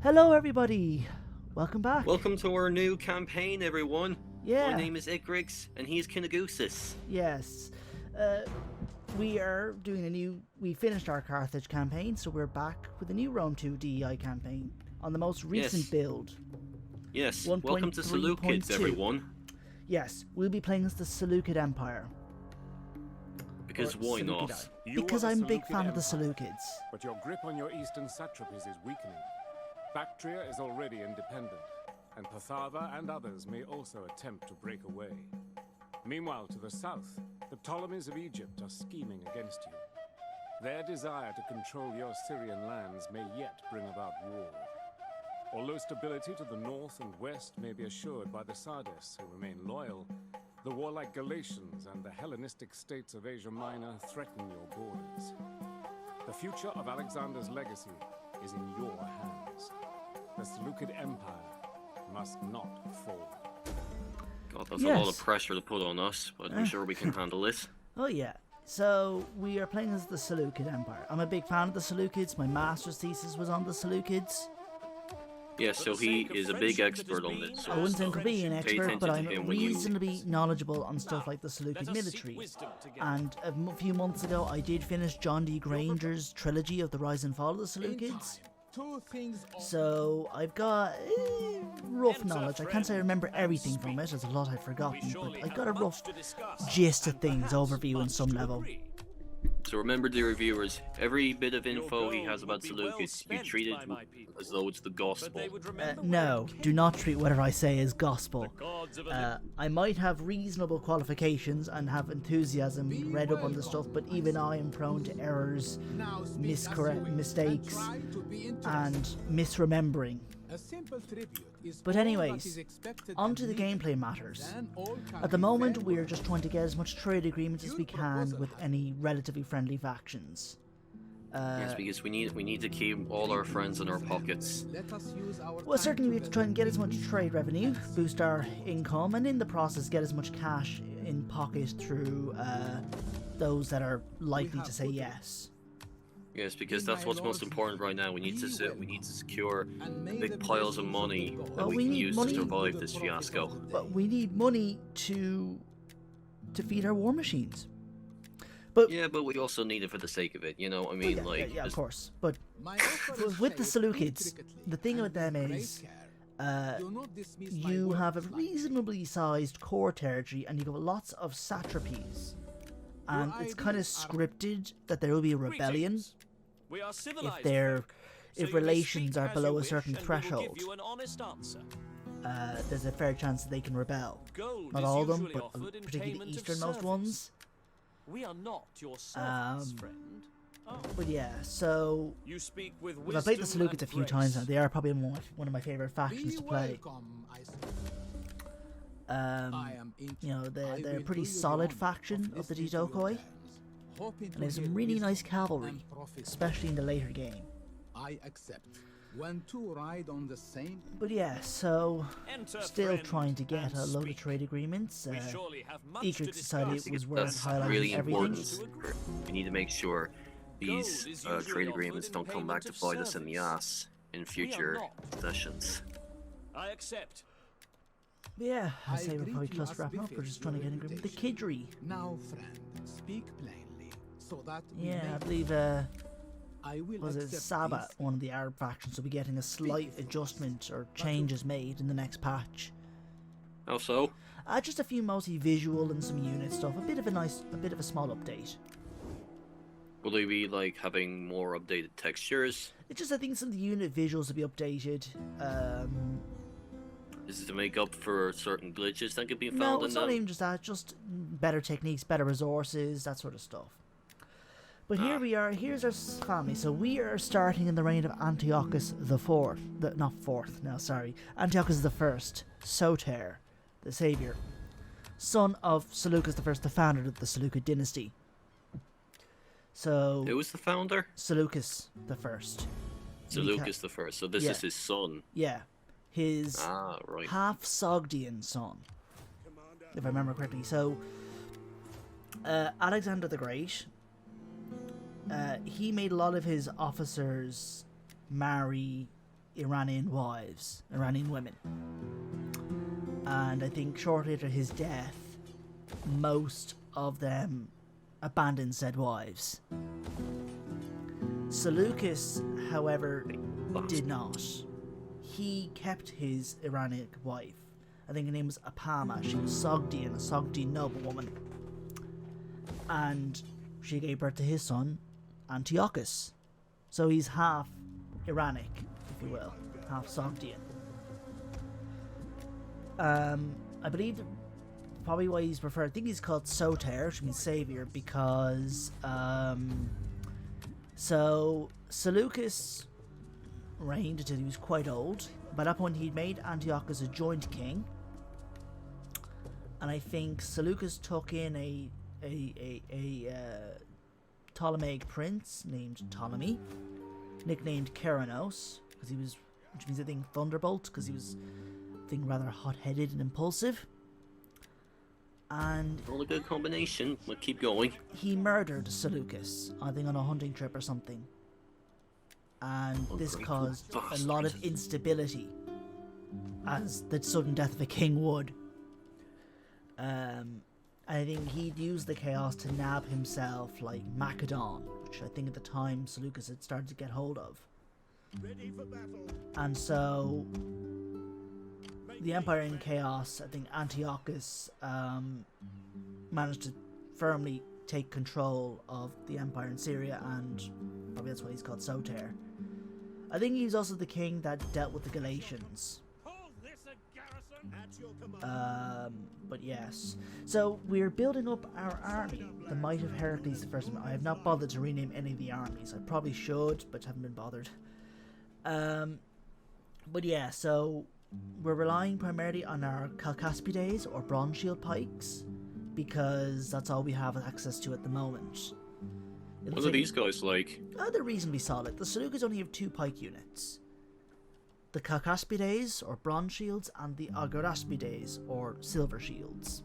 Hello everybody! Welcome back. Welcome to our new campaign, everyone. Yeah. My name is Igrix, and he's Kinagusis. Yes. We are doing we finished our Carthage campaign, so we're back with a new Twr2 Dei campaign on the most recent build. Yes, welcome to Seleucids, everyone. Yes, we'll be playing as the Seleukid Empire. Because why not? Because I'm a big fan of the Seleucids. But your grip on your eastern satrapies is weakening. Bactria is already independent, and Patharva and others may also attempt to break away. Meanwhile, to the south, the Ptolemies of Egypt are scheming against you. Their desire to control your Syrian lands may yet bring about war. Although stability to the north and west may be assured by the Sardes, who remain loyal, the warlike Galatians and the Hellenistic states of Asia Minor threaten your borders. The future of Alexander's legacy is in your hands. The Seleukid Empire must not fall. God, that's a lot of pressure to put on us, but I'm sure we can handle this. Oh yeah. So, we are playing as the Seleukid Empire. I'm a big fan of the Seleucids. My master's thesis was on the Seleucids. Yes, so he is a big expert on it. So I wouldn't think I'd be an expert, but I'm reasonably knowledgeable on stuff like the Seleucid military. And a few months ago, I did finish John D. Granger's trilogy of the Rise and Fall of the Seleucids. So I've got rough knowledge. I can't say I remember everything from it, there's a lot I've forgotten, but I've got a rough gist of things, overview on some level. So remember, dear viewers, every bit of info he has about Seleucids, you treat it as though it's the gospel. No, do not treat whatever I say as gospel. I might have reasonable qualifications and have enthusiasm, read up on the stuff, but even I am prone to errors, mistakes, and misremembering. But anyways, on to the gameplay matters. At the moment, we are just trying to get as much trade agreements as we can with any relatively friendly factions. Yes, because we need to keep all our friends in our pockets. Well, certainly we have to try and get as much trade revenue, boost our income, and in the process get as much cash in pocket through those that are likely to say yes. Yes, because that's what's most important right now. We need to secure big piles of money that we can use to survive this fiasco. But we need money to feed our war machines. But yeah, but we also need it for the sake of it. You know, I mean, yeah, of course. But with the Seleucids, the thing with them is, you have a reasonably sized core territory, and you have lots of satrapies. And it's kind of scripted that there will be a rebellion if relations are below a certain threshold. There's a fair chance that they can rebel. Not all of them, but particularly the easternmost ones. We are not your servants, friend. But yeah, so I've played the Seleucids a few times now. They are probably one of my favorite factions to play. You know, they're a pretty solid faction of the D.O.N.G, and they have some really nice cavalry, especially in the later game. But yeah, so still trying to get a load of trade agreements. Egrix decided it was worth highlighting really everything. Important. We need to make sure these trade agreements don't come back to bite us in the ass in future sessions. I accept. Yeah, I say we're probably close to wrapping up. We're just trying to get an agreement with the Kidri. Now, friend, speak plainly, so that I believe was it Saba, one of the Arab factions, will be getting a slight adjustment or changes made in the next patch. How so? Just a few multi-visual and some unit stuff. A bit of a small update. Will they be like having more updated textures? It's just I think some of the unit visuals will be updated. Is it to make up for certain glitches that could be found in them? No, it's not even just that. Just better techniques, better resources, that sort of stuff. But here we are. Here's our family. So we are starting in the reign of Antiochus the Fourth. Antiochus the First, Soter, the savior, son of Seleucus the First, the founder of the Seleukid dynasty. So who was the founder? Seleucus the First. Seleucus the First. So this is his son. Yeah, his half Sogdian son, if I remember correctly. So Alexander the Great. He made a lot of his officers marry Iranian wives, Iranian women. And I think shortly after his death, most of them abandoned said wives. Seleucus, however, did not. He kept his Iranian wife. I think her name was Apama. She was Sogdian, a Sogdian noblewoman. And she gave birth to his son, Antiochus. So he's half Iranic, if you will, half Sogdian. I believe probably why he's referred, I think he's called Soter, which means savior, because so Seleucus reigned until he was quite old. By that point he'd made Antiochus a joint king, and I think Seleucus took in a Ptolemaic prince named Ptolemy, nicknamed Keranos, because he was, which means I think Thunderbolt, because he was, I think, rather hot-headed and impulsive. And all a good combination. We'll keep going. He murdered Seleucus, I think on a hunting trip or something. And this caused a lot of instability, as the sudden death of a king would. I think he'd used the chaos to nab himself like Macedon, which I think at the time Seleucus had started to get hold of. Ready for battle. And so the empire in chaos, I think Antiochus managed to firmly take control of the empire in Syria, and probably that's why he's called Soter. I think he was also the king that dealt with the Galatians. But yes. So we're building up our army, the Might of Heracles the First. I have not bothered to rename any of the armies. I probably should, but haven't been bothered. But yeah, so we're relying primarily on our Chalcaspides or bronze shield pikes, because that's all we have access to at the moment. What are these guys like? They're reasonably solid. The Seleucids only have 2 pike units. The Chalcaspides, or bronze shields, and the Agoraspides, or silver shields.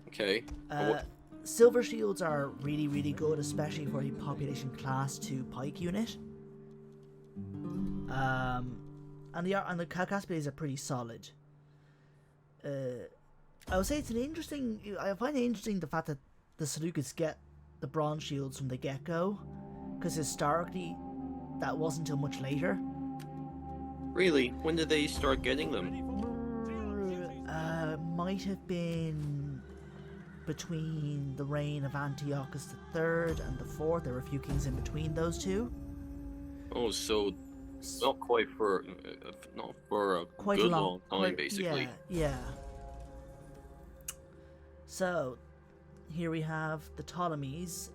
Okay. Silver shields are really, really good, especially for a population class 2 pike unit. And the Chalcaspides are pretty solid. I would say it's an interesting. I find it interesting the fact that the Seleucids get the bronze shields from the get-go, because historically that wasn't until much later. Really? When did they start getting them? Might have been between the reign of Antiochus III and the Fourth. There were a few kings in between those two. Oh, so not quite for not for a quite good long time, basically. Yeah. So here we have the Ptolemies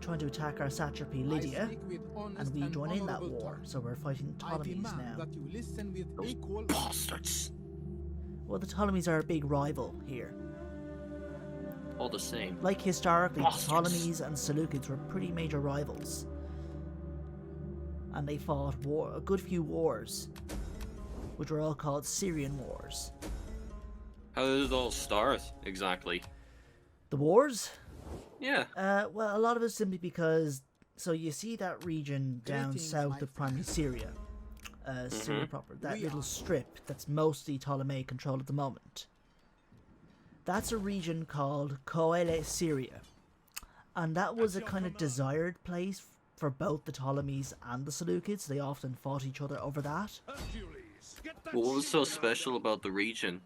trying to attack our satrapy Lydia, and we join in that war. So we're fighting the Ptolemies now. That you listen with Those equal bastards. Well, the Ptolemies are a big rival here. All the same. Like historically, Bastards. the Ptolemies and Seleucids were pretty major rivals, and they fought a good few wars, which were all called Syrian wars. How did it all start exactly? The wars? Yeah. Well, a lot of it simply because, so you see that region down Greetings, south my of primary Syria, Syria proper, that We little are- strip that's mostly Ptolemaic control at the moment. That's a region called Coele Syria, and that was a kind of desired place for both the Ptolemies and the Seleucids. They often fought each other over that. What was so special about the region?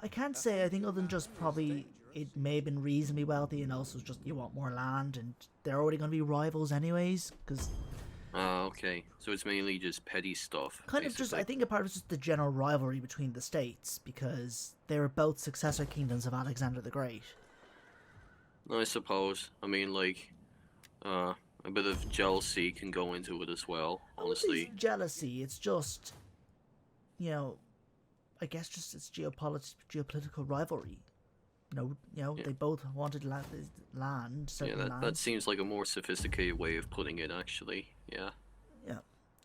I can't say, I think other than just probably it may have been reasonably wealthy, and also just you want more land, and they're already going to be rivals anyways, because Okay. So it's mainly just petty stuff. kind of just, basically. I think a part of just the general rivalry between the states, because they were both successor kingdoms of Alexander the Great. I suppose. I mean, like, a bit of jealousy can go into it as well, honestly. It's jealousy, it's just, you know, I guess just it's geopolitical rivalry. Yeah. They both wanted land, Yeah, certain that land. seems like a more sophisticated way of putting it, actually. Yeah. Yeah.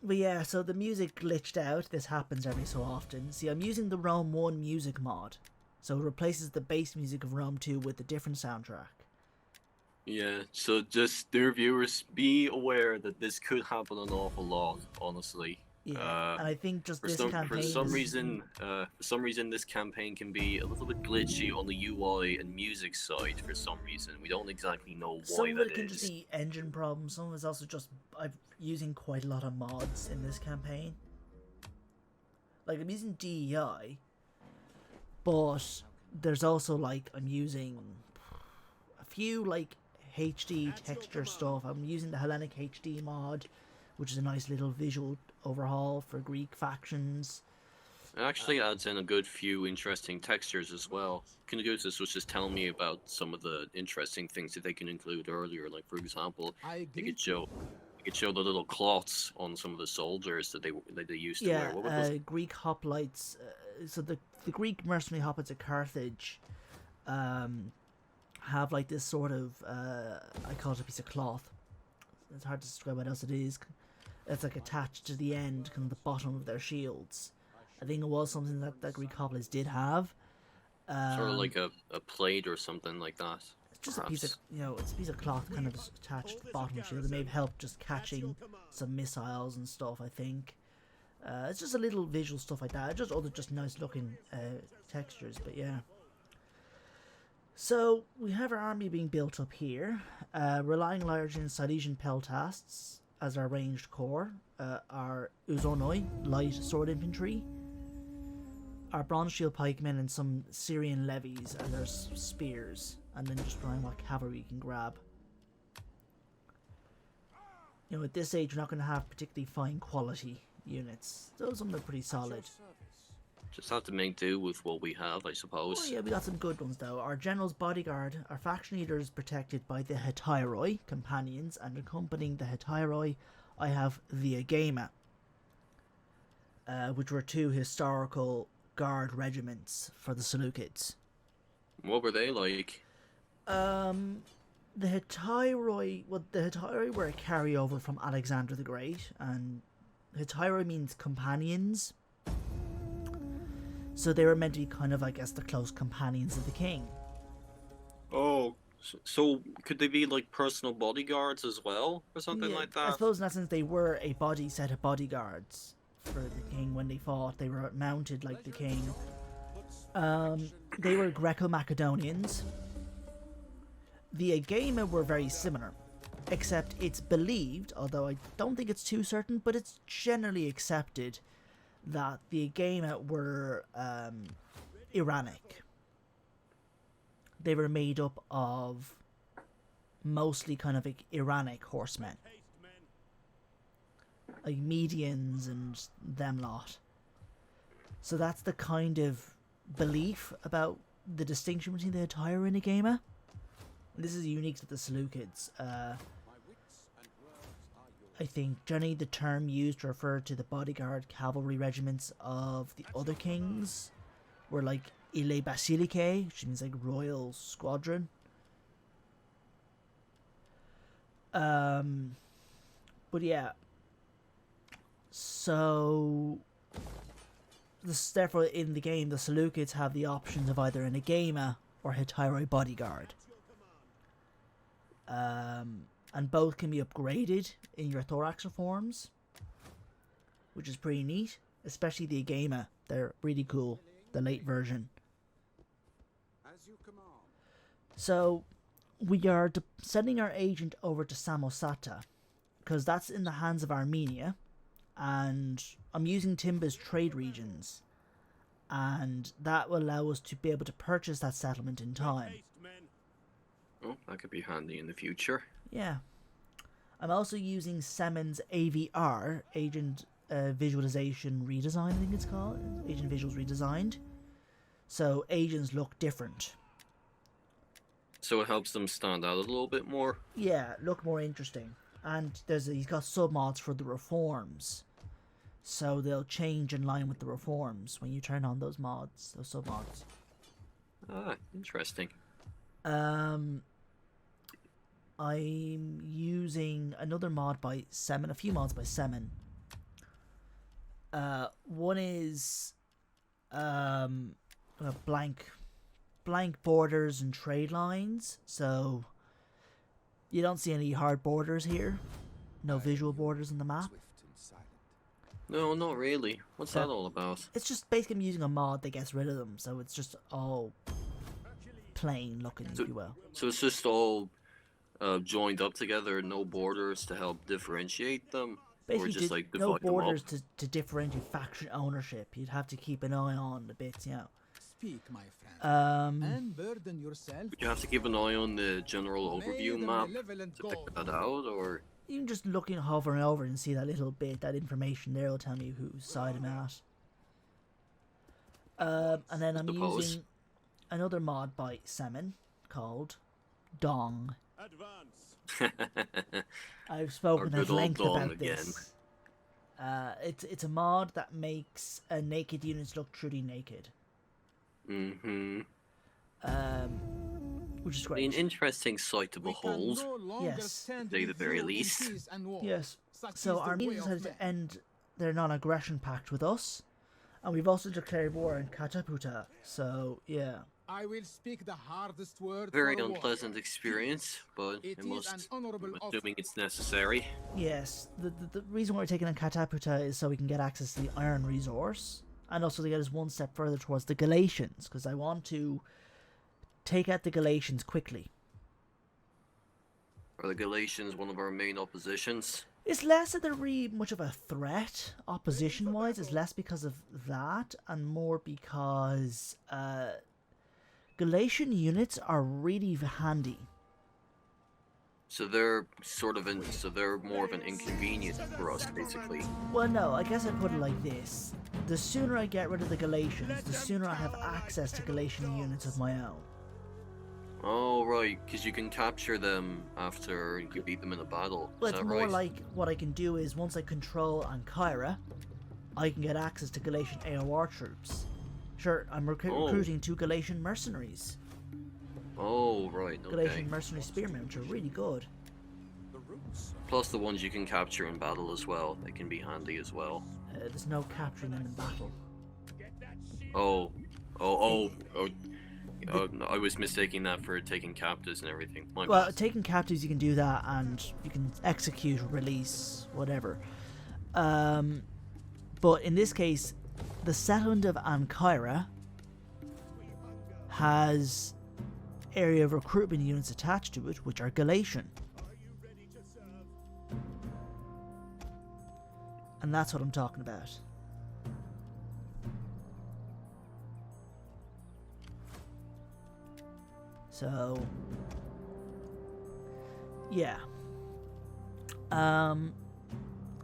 But yeah, so the music glitched out. This happens every so often. See, I'm using the Rome 1 music mod. So it replaces the base music of Rome 2 with a different soundtrack. Yeah, so just dear viewers, be aware that this could happen an awful lot, honestly. Yeah, and I think just For this campaign is... some reason, this campaign can be a little bit glitchy on the UI and music side. For some reason, we don't exactly know Some why of that it can just is. be engine problems. Some of it's also just I'm using quite a lot of mods in this campaign. Like I'm using DEI, but there's also like I'm using a few like HD texture stuff. I'm using the Hellenic HD mod, which is a nice little visual overhaul for Greek factions. It actually adds in a good few interesting textures as well. Kinagusis was just telling me about some of the interesting things that they can include earlier. Like for example, they could show the little cloths on some of the soldiers that they used to wear. What was Greek hoplites. So the Greek mercenary hoplites at Carthage have like this sort of I call it a piece of cloth. It's hard to describe what else it is. It's like attached to the end, kind of the bottom of their shields. I think it was something that Greek hoplites did have. sort of like a plate or something like that. It's just a piece of, it's a piece of cloth kind of attached to the bottom of the shield. It may have helped just catching some missiles and stuff, I think. It's just a little visual stuff like that. Just nice looking textures, but yeah. So we have our army being built up here, relying largely on Silesian peltasts as our ranged corps, our Uzonoi light sword infantry, our bronze shield pikemen, and some Syrian levies and their spears, and then just relying what cavalry we can grab. At this age, we're not going to have particularly fine quality units. Those of them are pretty solid. Just have to make do with what we have, I suppose. Oh yeah, we got some good ones though. Our general's bodyguard, our faction leader is protected by the Hetairoi companions, and accompanying the Hetairoi, I have the Agema, which were two historical guard regiments for the Seleucids. What were they like? The Hetairoi were a carryover from Alexander the Great, and Hetairoi means companions. So they were meant to be kind of, I guess, the close companions of the king. Oh, so could they be like personal bodyguards as well, or something like that? I suppose in that sense they were a set of bodyguards for the king when they fought. They were mounted like the king. They were Greco-Macedonians. The Agema were very similar, except it's believed, although I don't think it's too certain, but it's generally accepted that the Agema were Iranic. They were made up of mostly kind of like Iranic horsemen, like Medians and them lot. So that's the kind of belief about the distinction between the Hetairoi and Agema. This is unique to the Seleucids. I think generally the term used to refer to the bodyguard cavalry regiments of the other kings were like Ile Basilicae, which means like royal squadron. But yeah. So therefore in the game the Seleucids have the options of either an Agema or Hetairoi bodyguard. And both can be upgraded in your thorax reforms, which is pretty neat, especially the Agema. They're really cool, the late version. So we are sending our agent over to Samosata, because that's in the hands of Armenia, and I'm using Timbe's trade regions, and that will allow us to be able to purchase that settlement in time. Oh, that could be handy in the future. Yeah. I'm also using CEMN's AVR, Agent Visualization Redesign, I think it's called. Agent Visuals Redesigned. So agents look different. So it helps them stand out a little bit more? Yeah, look more interesting. And he's got submods for the reforms. So they'll change in line with the reforms when you turn on those mods, those submods. Ah, interesting. I'm using another mod by CEMN, a few mods by CEMN. One is blank borders and trade lines. So You don't see any hard borders here. No visual borders on the map. No, not really. What's that all about? It's just basically I'm using a mod that gets rid of them, so it's just all plain looking, if you will. So it's just all joined up together, no borders to help differentiate them? Basically, or just like no divide them up? borders to differentiate faction ownership. You'd have to keep an eye on the bits, you know. Speak, my friend. Um, Unburden yourself. Would you have to keep an eye on the general overview May the map malevolent to God pick that out, or...? you can just look and hovering over and see that little bit, that information there will tell me whose side I'm at. And then I'm Suppose. using another mod by CEMN called D.O.N.G. I've spoken Our at good old length D.O.N.G. about this. It's a mod that makes naked units look truly naked. Mm-hmm. Which is An great. interesting sight to We can behold. no longer Yes. stand Say the with very you in least. peace and war. Yes. Such So is the Armenia way of decided man. to end their non-aggression pact with us, and we've also declared war on Kataputa. So yeah. I will speak the hardest word Very for a war. unpleasant experience, but It I is must, an honorable I'm offer. assuming it's necessary. Yes, the reason why we're taking on Kataputa is so we can get access to the iron resource, and also to get us one step further towards the Galatians, because I want to take out the Galatians quickly. Are the Galatians one of our main oppositions? It's less that they're really much of a threat, opposition-wise. It's less because of that, and more because Galatian units are really handy. So they're they're more of an inconvenience for us, basically. Well, no, I guess I'd put it like this. The sooner I get rid of the Galatians, the sooner I have access to Galatian units of my own. Oh, right, because you can capture them after you beat them in a battle. Well, Is it's that more right? like what I can do is once I control Ankara, I can get access to Galatian AOR troops. Sure, I'm recruiting 2 Galatian mercenaries. Oh, right, okay. Galatian mercenary spearmen, which are really good. Plus the ones you can capture in battle as well. They can be handy as well. There's no capturing them in battle. Oh, no, I was mistaking that for taking captives and everything. My Well, bad. taking captives you can do that, and you can execute, release, whatever. But in this case, the settlement of Ankara has area of recruitment units attached to it, which are Galatian. And that's what I'm talking about. So, yeah.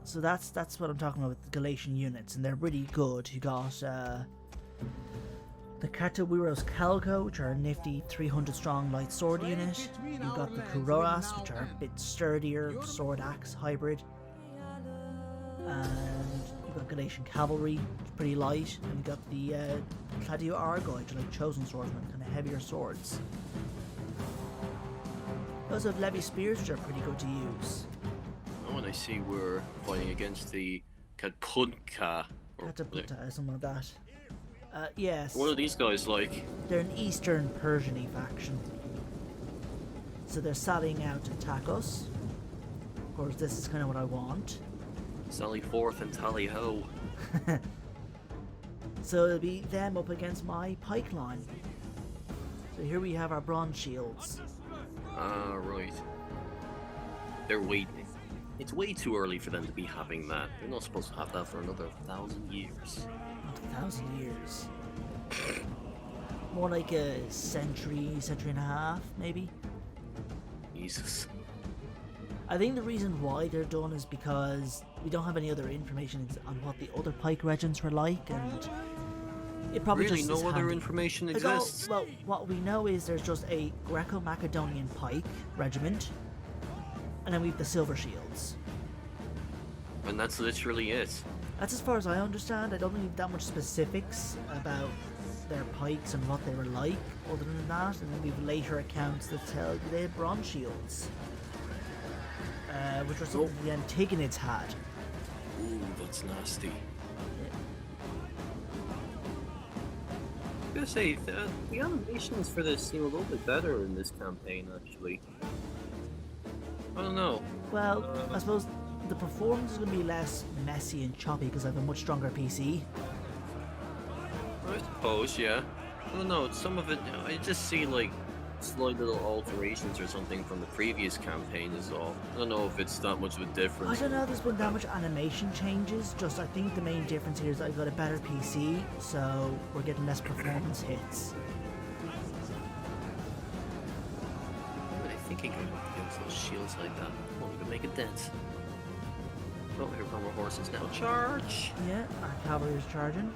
So that's what I'm talking about with the Galatian units, and they're really good. You got the Katawiros Calco, which are a nifty 300 strong light sword unit. You got the Kuroras, which are a bit sturdier sword axe hybrid. And you got Galatian cavalry, which is pretty light. And you got the Claudio Argoi, which are like chosen swordsmen, kind of heavier swords. They also have Levy spears, which are pretty good to use. Oh, and I see we're fighting against the Katpunka. Kataputa, something like that. Yes. What are these guys like? They're an Eastern Persian-y faction. So they're sallying out to attack us. Of course, this is kind of what I want. Sally forth and tally ho. So it'll be them up against my pike line. So here we have our bronze shields. Ah, right. They're waiting. It's way too early for them to be having that. They're not supposed to have that for another 1,000 years. Not 1,000 years. More like a century and a half, maybe. Jesus. I think the reason why they're done is because we don't have any other information on what the other pike regiments were like, and it probably Really, just no is other handy. information Like, oh, exists? well, what we know is there's just a Greco-Macedonian pike regiment, and then we have the silver shields. And that's literally it. That's as far as I understand. I don't think that much specifics about their pikes and what they were like, other than that. And then we have later accounts that tell you they had bronze shields, which were something the Antagonids had. Ooh, that's nasty. I was gonna say, the animations for this seem a little bit better in this campaign, actually. I don't know. Well, I suppose the performance is going to be less messy and choppy because I have a much stronger PC. I suppose, yeah. I don't know, some of it, I just see like slight little alterations or something from the previous campaign is all. I don't know if it's that much of a difference. I don't know, there's been that much animation changes, just I think the main difference here is I've got a better PC, so we're getting less performance hits. What were they thinking against those shields like that? Well, we can make a dent. Oh, here come our horses now. Charge! Yeah, our cavalry is charging.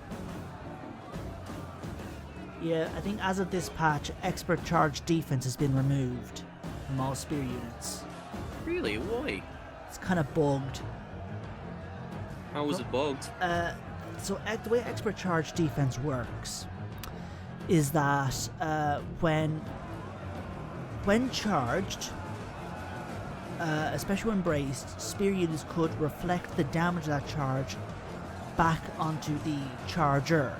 Yeah, I think as of this patch, expert charge defense has been removed from all spear units. Really? Why? It's kind of bugged. How was it bugged? So the way expert charge defense works is that when charged, especially when braced, spear units could reflect the damage of that charge back onto the charger.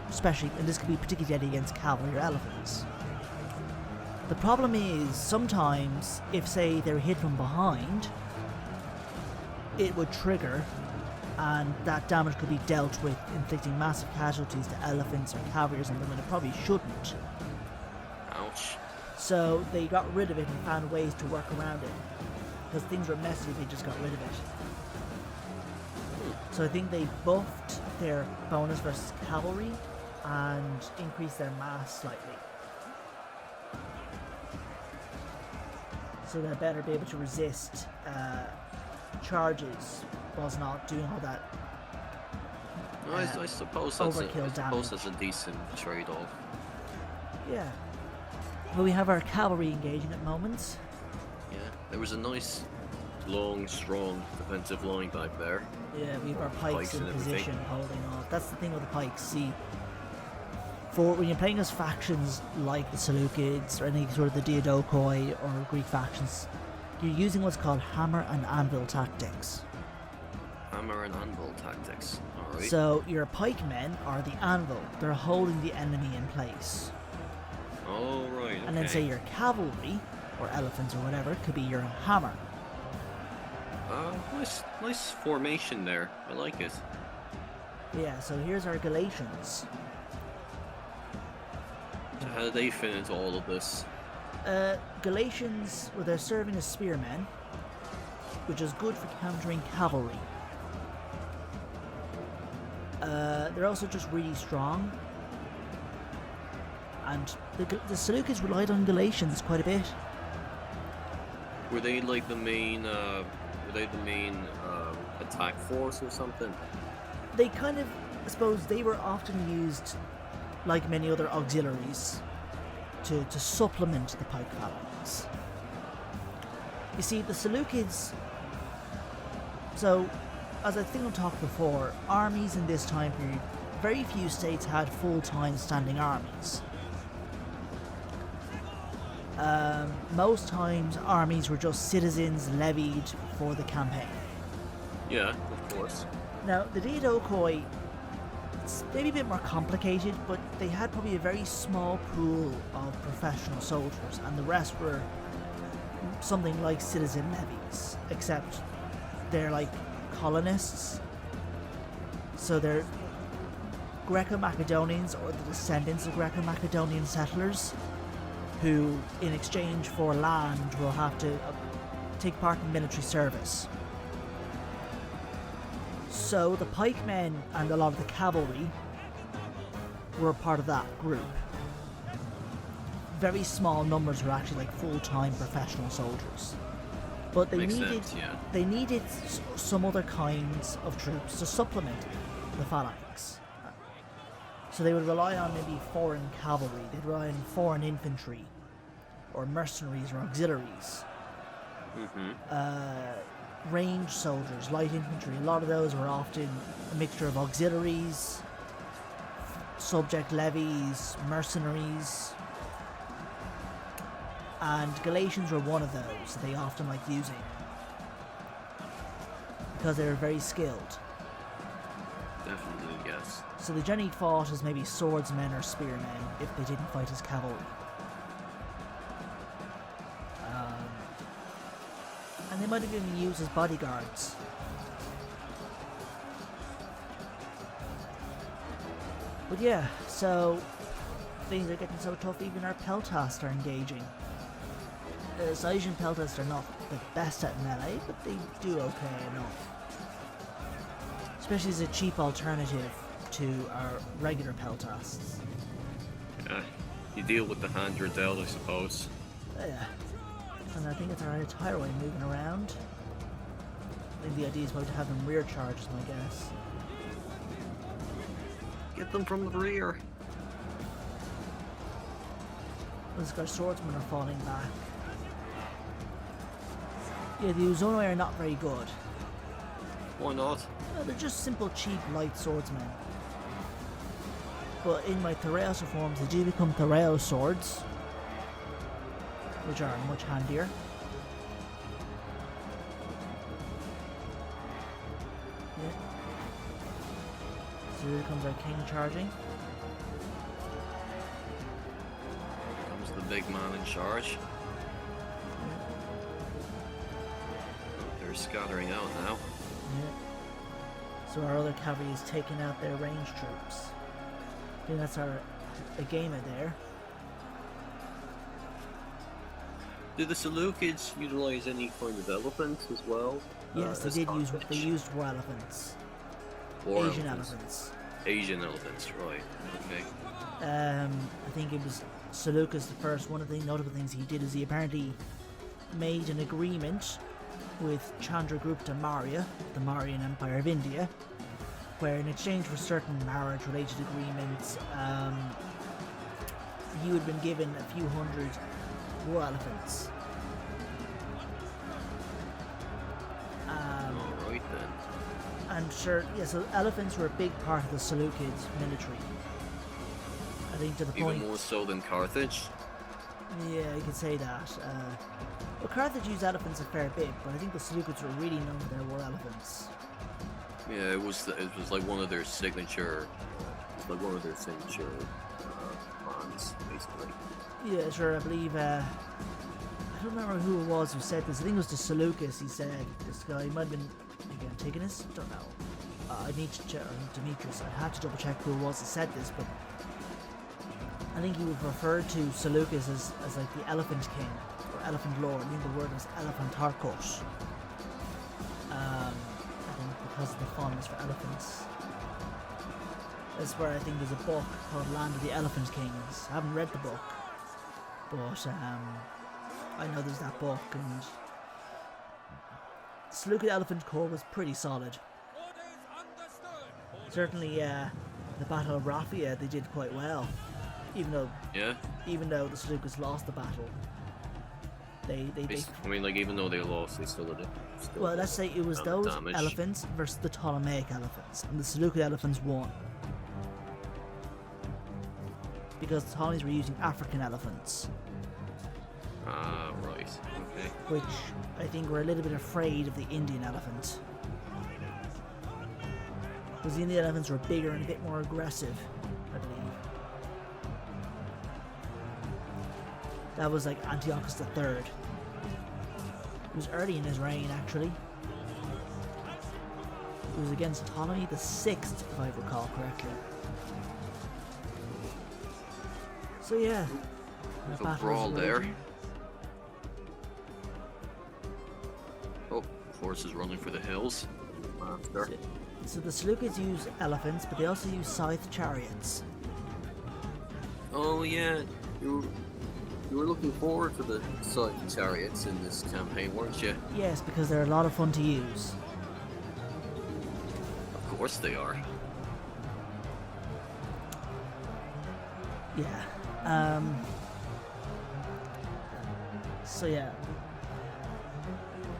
Especially, and this could be particularly deadly against cavalry or elephants. The problem is, sometimes, if say they're hit from behind, it would trigger, and that damage could be dealt with, inflicting massive casualties to elephants or cavalry or something when it probably shouldn't. Ouch. So they got rid of it and found ways to work around it. Because things were messy, they just got rid of it. So I think they buffed their bonus versus cavalry and increased their mass slightly. So they'll better be able to resist charges whilst not doing all that I suppose that's overkill damage. a decent trade-off. Yeah. Well, we have our cavalry engaging at moments. Yeah, there was a nice, long, strong defensive line back there. Yeah, we have our pikes in and everything. position holding off. That's the thing with the pikes. See, for when you're playing as factions like the Seleucids or any sort of the Diadochoi or Greek factions, you're using what's called hammer and anvil tactics. Hammer and anvil tactics. Alright. So your pikemen are the anvil. They're holding the enemy in place. Oh, right. And then say your cavalry, or elephants or whatever, could be your hammer. Nice formation there. I like it. Yeah, so here's our Galatians. So how do they fit into all of this? Galatians, well, they're serving as spearmen, which is good for countering cavalry. They're also just really strong. And the Seleucids relied on Galatians quite a bit. Were they like the main attack force or something? They kind of, I suppose, they were often used, like many other auxiliaries, to supplement the pike phalanx. You see, the Seleucids. So, as I think I talked before, armies in this time period, very few states had full-time standing armies. Most times, armies were just citizens levied for the campaign. Yeah, of course. Now, the Diadochoi, it's maybe a bit more complicated, but they had probably a very small pool of professional soldiers, and the rest were something like citizen levies, except they're like colonists. So they're Greco-Macedonians or the descendants of Greco-Macedonian settlers who, in exchange for land, will have to take part in military service. So the pikemen and a lot of the cavalry were part of that group. very small numbers were actually like full-time professional soldiers. But they Makes needed sense, yeah. they needed some other kinds of troops to supplement the phalanx. So they would rely on maybe foreign cavalry, they'd rely on foreign infantry, or mercenaries or auxiliaries. Ranged soldiers, light infantry, a lot of those were often a mixture of auxiliaries, subject levies, mercenaries, and Galatians were one of those that they often liked using because they were very skilled. Definitely, yes. So they generally fought as maybe swordsmen or spearmen if they didn't fight as cavalry. might have even used as bodyguards. But yeah, so things are getting so tough, even our Peltasts are engaging. Silesian Peltasts are not the best at melee, but they do okay enough. Especially as a cheap alternative to our regular Peltasts. Yeah, you deal with the hand you're dealt, I suppose. Yeah. And I think it's our entire way moving around. I think the idea is about to have them rear charges, my guess. Get them from the rear. Those guys swordsmen are falling back. Yeah, the Uzonoi are not very good. Why not? They're just simple, cheap, light swordsmen. But in my Thoreos reforms, they do become Thoreos swords, which are much handier. Yeah. So here comes our king charging. Comes the big man in charge. They're scattering out now. Yeah. So our other cavalry is taking out their ranged troops. I think that's our Agama there. Do the Seleucids utilize any kind of elephants as well? Yes, they used war elephants. War Asian elephants. Asian elephants, right. Okay. I think it was Seleucus the first. One of the notable things he did is he apparently made an agreement with Chandragupta Maurya, the Mauryan Empire of India, where in exchange for certain marriage-related agreements, he would have been given a few hundred war elephants. Alright then. And sure, yeah, so elephants were a big part of the Seleucid military. I think to the point... Even more so than Carthage? Yeah, you could say that. Well, Carthage used elephants a fair bit, but I think the Seleucids were really known for their war elephants. Yeah, it was like one of their signature... bonds, basically. Yeah, sure, I believe, I don't remember who it was who said this. I think it was the Seleucus. He said, this guy, he might have been, again, Antigonus? Don't know. I need to check, Demetrius, I'd have to double check who it was that said this, but I think he would refer to Seleucus as like the Elephant King, or Elephant Lord. I think the word was Elephantarchos. I think because of the fondness for elephants. That's where I think there's a book called Land of the Elephant Kings. I haven't read the book, but I know there's that book, and Seleucid Elephant Corps was pretty solid. Certainly, the Battle of Raphia they did quite well, even though the Seleucids lost the battle. They I mean, like, even though they lost, they still did it. Well, let's say it was those damage. elephants versus the Ptolemaic elephants, and the Seleucid elephants won. Because the Ptolemies were using African elephants. Ah, right. Okay. Which I think were a little bit afraid of the Indian elephant. Because the Indian elephants were bigger and a bit more aggressive, I believe. That was like Antiochus III. It was early in his reign, actually. It was against Ptolemy the Sixth, if I recall correctly. So yeah, There's a brawl there. Oh, horses running for the hills. After. So the Seleucids use elephants, but they also use scythe chariots. Oh yeah, you were looking forward to the scythe chariots in this campaign, weren't you? Yes, because they're a lot of fun to use. Of course they are. Yeah. So yeah.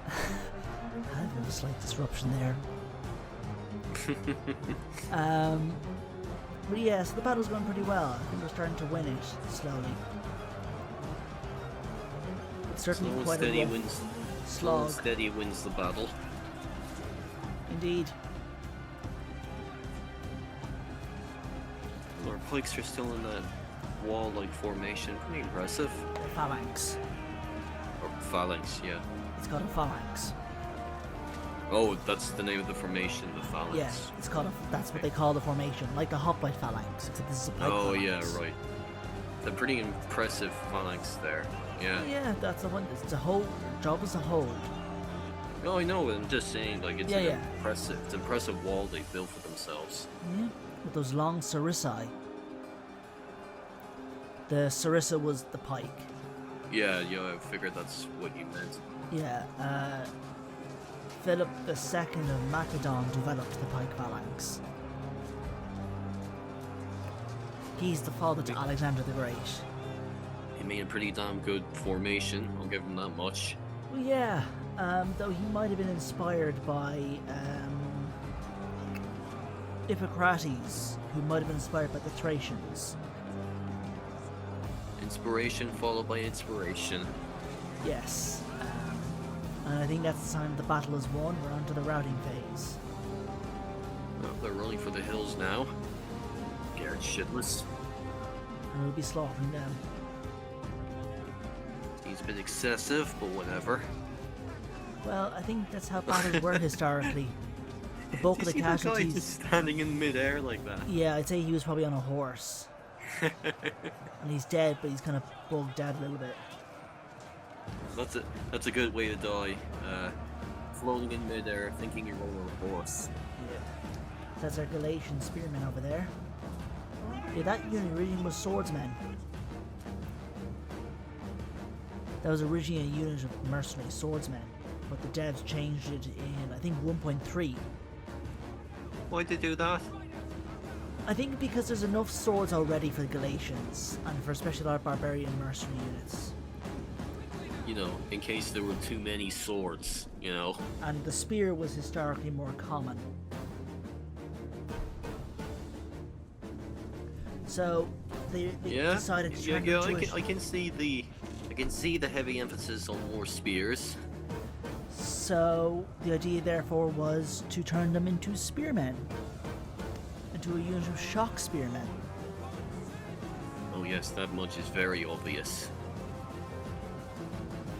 I have a slight disruption there. But yeah, so the battle's going pretty well. I think we're starting to win it slowly. It's certainly Slow and quite steady a rough wins. Slow slog. and steady wins the battle. Indeed. Our pikes are still in that wall-like formation. Pretty impressive. Phalanx. Or phalanx, yeah. It's got a phalanx. Oh, that's the name of the formation, the phalanx. Yeah, it's called that's what they call the formation, like a hoplite phalanx, except this is a pike Oh phalanx. yeah, right. It's a pretty impressive phalanx there. Yeah. Yeah, that's the one. It's a hold. Job is a hold. No, I know. I'm just saying, like it's Yeah, an yeah. impressive. It's an impressive wall they built for themselves. Yeah, with those long sarissai. The sarissa was the pike. Yeah, I figured that's what you meant. Yeah, Philip II of Macedon developed the pike phalanx. He's the father to Alexander the Great. He made a pretty damn good formation. I'll give him that much. Well, yeah, though he might have been inspired by Hippocrates, who might have been inspired by the Thracians. Inspiration followed by inspiration. Yes, and I think that's the sign the battle is won. We're on to the routing phase. Well, they're running for the hills now. Scared shitless. And we'll be slaughtering them. Seems a bit excessive, but whatever. Well, I think that's how battles were historically. The bulk of the Did you see that guy casualties. just standing in midair like that? Yeah, I'd say he was probably on a horse. And he's dead, but he's kind of bugged out a little bit. That's a good way to die. Floating in midair, thinking you're on a horse. Yeah. That's our Galatian spearmen over there. Yeah, that unit originally was swordsmen. That was originally a unit of mercenary swordsmen, but the devs changed it in, I think, 1.3. Why'd they do that? I think because there's enough swords already for the Galatians, and for especially our barbarian mercenary units. You know, in case there were too many swords, you know. And the spear was historically more common. So they decided to turn yeah. into I can see the heavy emphasis on more spears. So the idea therefore was to turn them into spearmen. Into a unit of shock spearmen. Oh yes, that much is very obvious.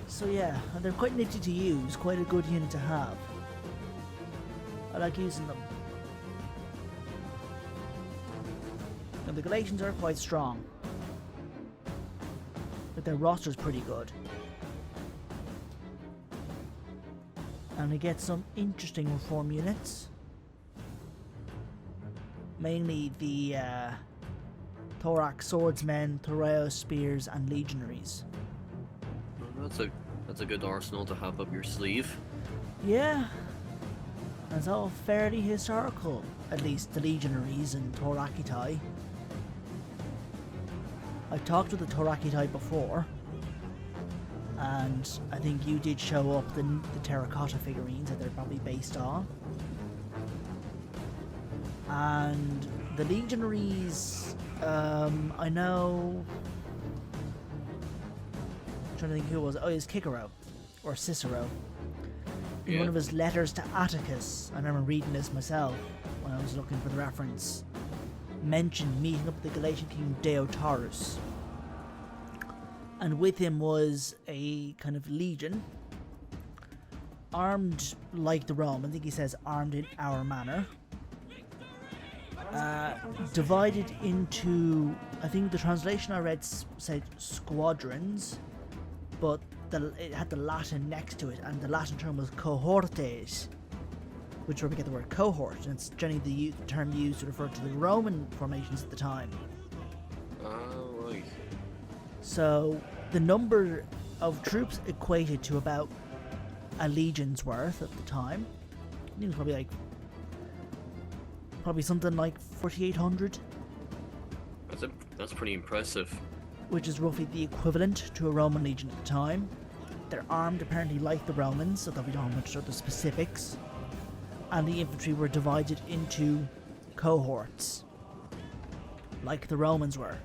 So yeah, and they're quite nifty to use, quite a good unit to have. I like using them. And the Galatians are quite strong. But their roster's pretty good. And we get some interesting reform units. Mainly the thorax swordsmen, Thoreau spears, and legionaries. Well, that's a good arsenal to have up your sleeve. Yeah, it's all fairly historical, at least the legionaries and Thoracitai. I've talked with the Thoracitai before, and I think you did show up the terracotta figurines that they're probably based on. And the legionaries, I know. I'm trying to think who it was. Oh, it was Cicero, or Cicero. In one of his letters to Atticus, I remember reading this myself when I was looking for the reference, mentioned meeting up with the Galatian king Deiotarus. And with him was a kind of legion, armed like the Rome. I think he says armed in our manner. Divided into, I think the translation I read said squadrons, but it had the Latin next to it, and the Latin term was cohortes, which is where we get the word cohort, and it's generally the term used to refer to the Roman formations at the time. Oh, right. So the number of troops equated to about a legion's worth at the time. I think it was probably something like 4,800. That's pretty impressive. Which is roughly the equivalent to a Roman legion at the time. They're armed apparently like the Romans, so that we don't have much of the specifics. And the infantry were divided into cohorts, like the Romans were.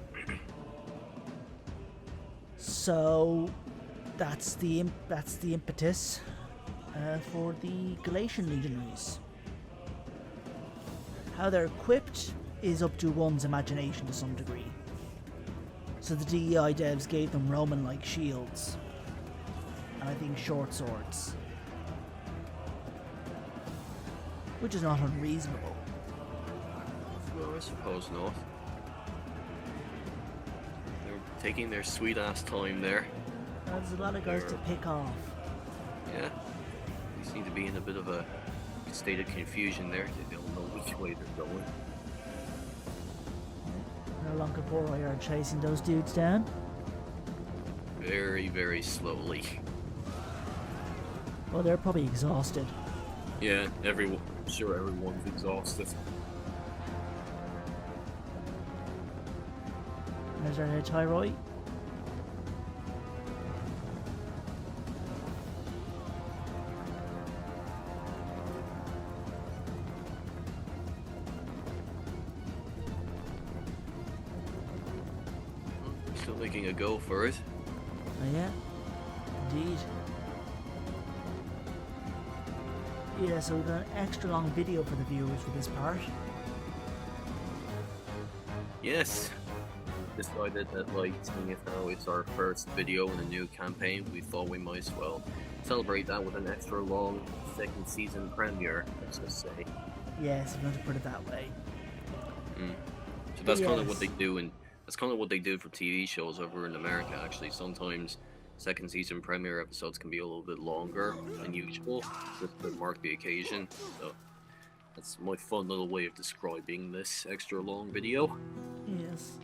So that's the impetus for the Galatian legionaries. How they're equipped is up to one's imagination to some degree. So the DEI devs gave them Roman-like shields, and I think short swords. which is not unreasonable. No, I suppose not. They're taking their sweet ass time there. There's a lot of guys to pick off. Yeah. They seem to be in a bit of a state of confusion there. They don't know which way they're going. No longer Boro are chasing those dudes down. Very, very slowly. Well, they're probably exhausted. Yeah, sure everyone's exhausted. There's our Tyroi. Still making a go for it. Oh yeah, indeed. Yeah, so we've got an extra long video for the viewers for this part. Yes. Decided that, like, seeing as how it's our first video in a new campaign, we thought we might as well celebrate that with an extra long second season premiere, let's just say. Yes, I'm going to put it that way. So that's kind of what they do, and that's kind of what they do for TV shows over in America. Actually, sometimes second season premiere episodes can be a little bit longer than usual, just to mark the occasion. So that's my fun little way of describing this extra long video. Yes.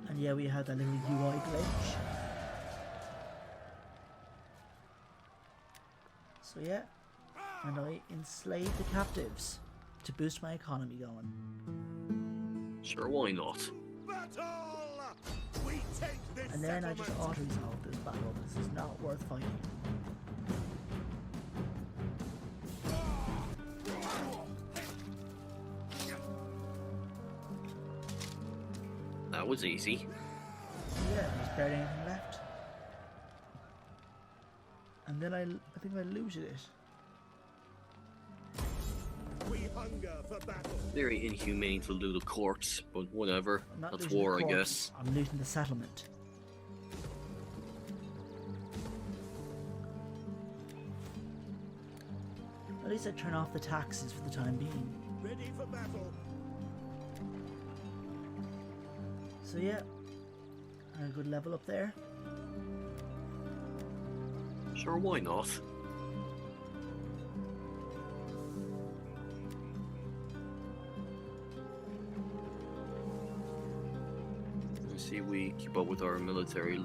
And yeah, we had that little UI glitch. So yeah, and I enslaved the captives to boost my economy going. Sure, why not? And then I just auto-resolved this battle. This is not worth fighting. That was easy. Yeah, there's barely anything left. And then I think I looted it. Very inhumane to loot a corpse, but whatever. I'm not That's looting the war, I corpse, guess. I'm looting the settlement. At least I turn off the taxes for the time being. Ready for battle. So yeah, a good level up there. Sure, why not? You see, we keep up with our military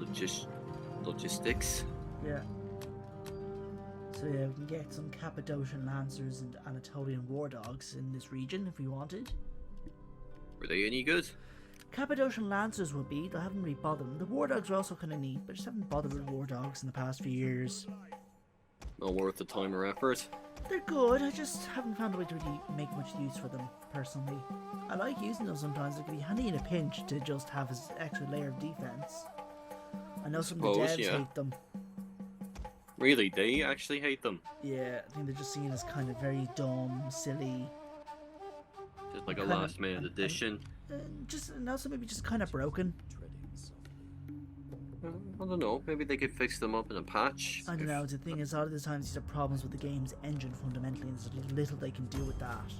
logistics. Yeah. So yeah, we can get some Cappadocian Lancers and Anatolian War Dogs in this region if we wanted. Were they any good? Cappadocian Lancers would be, I haven't really bothered them. The War Dogs are also kind of neat, but I just haven't bothered with War Dogs in the past few years. Not worth the time or effort. They're good, I just haven't found a way to really make much use for them, personally. I like using them sometimes, it can be handy in a pinch to just have an extra layer of defense. I know some of the devs hate them. Really, they actually hate them? Yeah, I think they're just seen as kind of very dumb, silly. Just like a last minute addition. And also maybe just kind of broken. I don't know, maybe they could fix them up in a patch. I don't know, the thing is, a lot of the times these are problems with the game's engine fundamentally, and there's little they can do with that.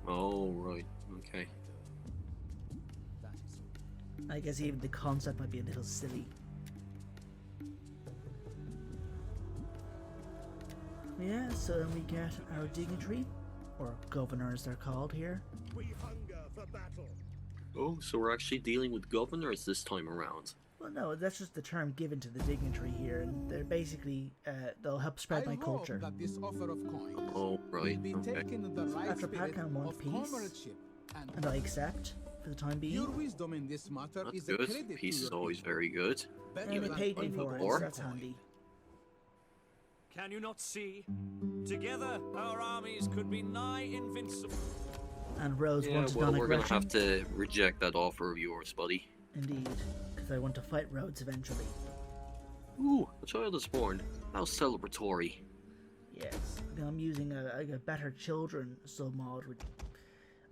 Oh, right, okay. I guess even the concept might be a little silly. Yeah, so then we get our dignitary, or governor as they're called here. We hunger for battle. Oh, so we're actually dealing with governors this time around. Well, no, that's just the term given to the dignitary here, and they're basically, they'll help spread my culture. That this offer of coins Oh, right, will be okay. taken in the right After spirit Padcan wants of peace, comradeship and I accept, for the time Your being. wisdom in this matter That's is a good. credit Peace to is your always people. very good. Better And they than paid me for it, so Or- that's handy. Can you not see? Together, our armies could be nigh invincible. And Rose Yeah, wanted well, we're gonna non-aggression. have to reject that offer of yours, buddy. Indeed, because I want to fight Rhodes eventually. Ooh, a child is born. How celebratory. Yes, I think I'm using a better children submod, which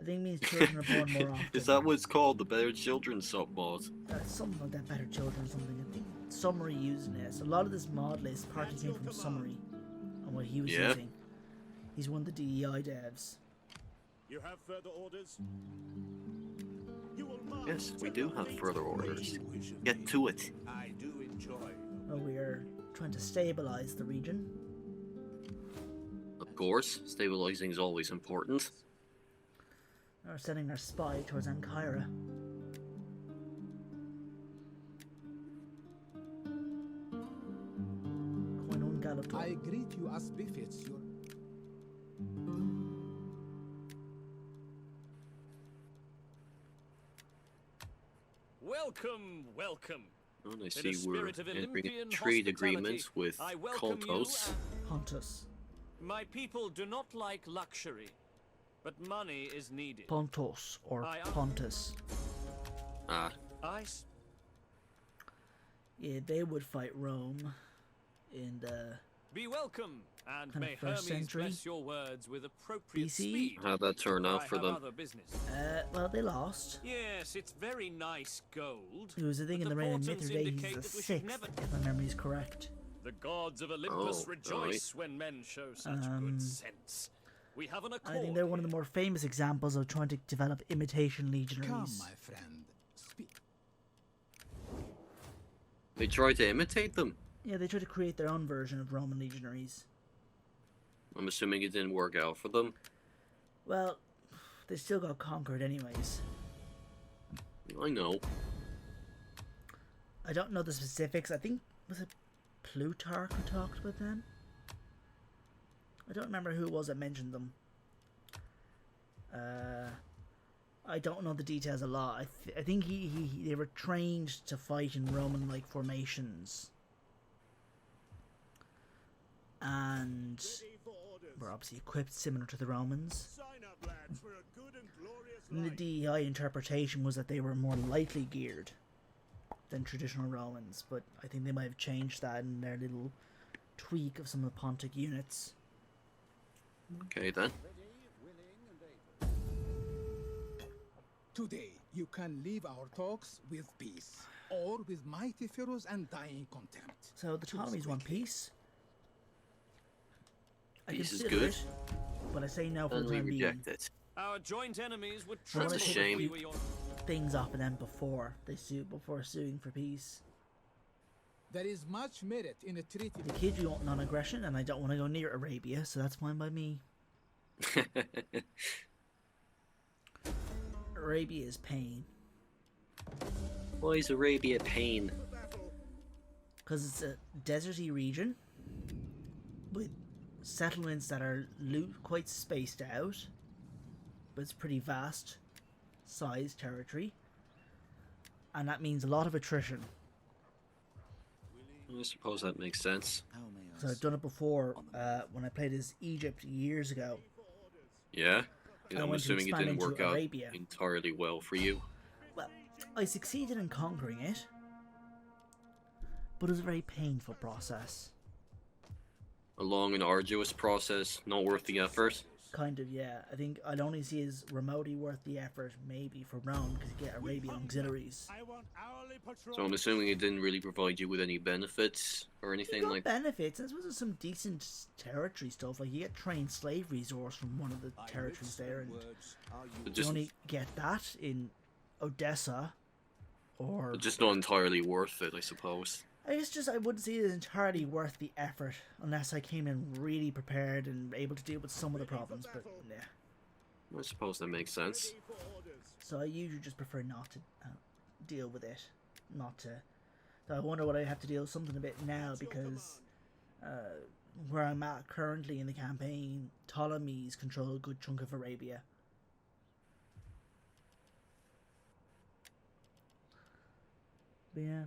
I think means children are born more often. Is that what it's called? The Better Children submod? Something like that, better children or something. I think Summary using it. So a lot of this mod list partly came from Summary and what he was using. He's one of the DEI devs. You have further orders? You will march Yes, we to do the have fate further of orders. great wish of Get me. to it. I do enjoy. Well, we are trying to stabilize the region. Of course, stabilizing is always important. We're sending our spy towards Ankara. Koinon Galator. I greet you as befits your... Welcome, welcome. And I In see a we're spirit of entering Olympian a trade hospitality, agreement with I welcome you Kontos. Pontus. My people do not like luxury, but money is needed. Pontos or I- Pontus. Ah, Yeah, they would fight Rome in the Be welcome, and Kind of may first Hermes century? bless your words with appropriate BC? speed. how'd that turn I out for have them? other business. well, they lost. Yes, it's very nice gold. It was a thing but in the reign of portents Mithridates indicate the that we should sixth, never- if my memory is correct. The gods of Olympus Oh, rejoice when men show such Um, good sense. We have an accord. I think they're one of the more famous examples of trying to develop imitation Come, legionaries. my friend. Speak. They tried to imitate them. Yeah, they tried to create their own version of Roman legionaries. I'm assuming it didn't work out for them. Well, they still got conquered anyways. I know. I don't know the specifics. I think, was it Plutarch who talked about them? I don't remember who it was that mentioned them. I don't know the details a lot. I think they were trained to fight in Roman-like formations. And Ready for orders. were obviously equipped similar to the Romans. Sign up, lads, for a good and glorious And the life. DEI interpretation was that they were more lightly geared than traditional Romans, but I think they might have changed that in their little tweak of some of the Pontic units. Okay then. Today, you can leave our talks with peace, or with mighty pharaohs and dying contempt. So the Ptolemies want peace. I Peace is consider good. it, but I say no for And the we time being. reject it. Our joint enemies would I wanna tremble take if shame. we were your... Things off of them before they sue, before suing for peace. There is much merit in a treaty. The kids want non-aggression, and I don't want to go near Arabia, so that's fine by me. Arabia is pain, Why is Arabia pain? For battle. because it's a deserty region with settlements that are quite spaced out, but it's pretty vast size territory, and that means a lot of attrition. I suppose that makes sense. So I've done it before when I played as Egypt years ago. Yeah? I I'm went to assuming it expand didn't into work out Arabia. entirely well for you. Well, I succeeded in conquering it, but it was a very painful process. A long and arduous process, not worth the effort. Kind of, yeah. I think I'd only see as remotely worth the effort, maybe, for Rome, because you get Arabian auxiliaries. I want hourly patrol. So I'm assuming it didn't really provide you with any benefits or You anything got like benefits. This was some decent territory stuff. Like, you get trained slave resource from one of the territories there, and But you just, only get that in Odessa, or... just not entirely worth it, I suppose. I wouldn't see it as entirely worth the effort unless I came in really prepared and able to deal with some of the problems, but yeah. I suppose that makes sense. Ready for orders. So I usually just prefer not to deal with it, not to. So I wonder what I have to deal with something a bit now, because where I'm at currently in the campaign, Ptolemies control a good chunk of Arabia. But yeah,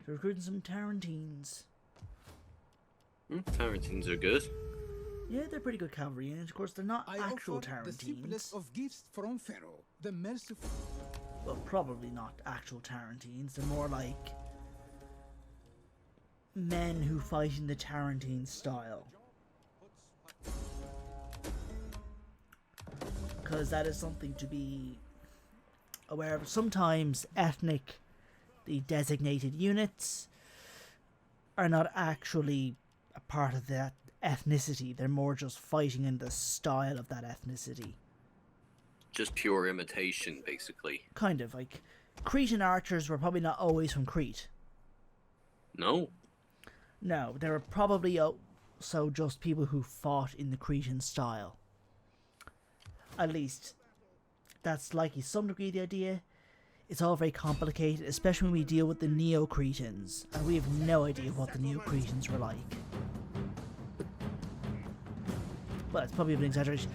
so recruiting some Tarentines. Tarentines are good. Yeah, they're pretty good cavalry units. Of course, they're not I actual offer the simplest Tarentines. of gifts from Pharaoh, the merciful. Well, probably not actual Tarentines. They're more like men who fight in the Tarentine style. Because that is something to be aware of. Sometimes the designated units are not actually a part of that ethnicity. They're more just fighting in the style of that ethnicity. Just pure imitation, basically. Kind of, like, Cretan archers were probably not always from Crete. No. No, they were probably also just people who fought in the Cretan style. At least, that's likely some degree the idea. It's all very complicated, especially when we deal with the Neo-Cretans, and we have no idea what the Neo-Cretans were like. Well, it's probably an exaggeration.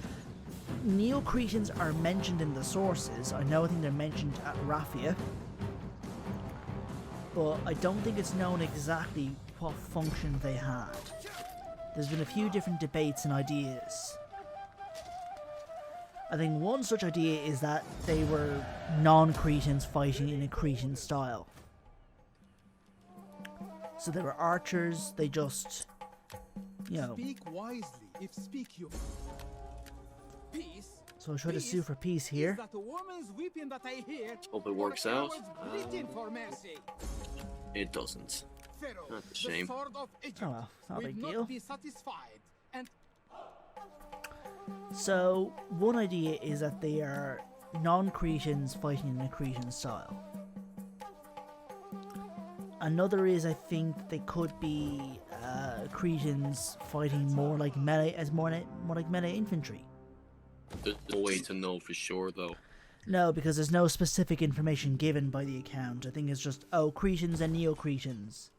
Neo-Cretans are mentioned in the sources. I think they're mentioned at Raphia, but I don't think it's known exactly what function they had. There's been a few different debates and ideas. I think one such idea is that they were non-Cretans fighting in a Cretan style. So they were archers, they just, you know... Speak wisely, if speak you. Peace. So I'll try to sue for peace here. Is that a woman's weeping that I hear? Hope it works out. Bleating for mercy. It doesn't. Pharaoh, That's a the shame. sword of Egypt, Oh well, not a will big not deal. be satisfied. And So, one idea is that they are non-Cretans fighting in a Cretan style. Another is, I think, they could be Cretans fighting more like melee, more like melee infantry. There's no way to know for sure, though. No, because there's no specific information given by the account. I think it's just, oh, Cretans and Neo-Cretans.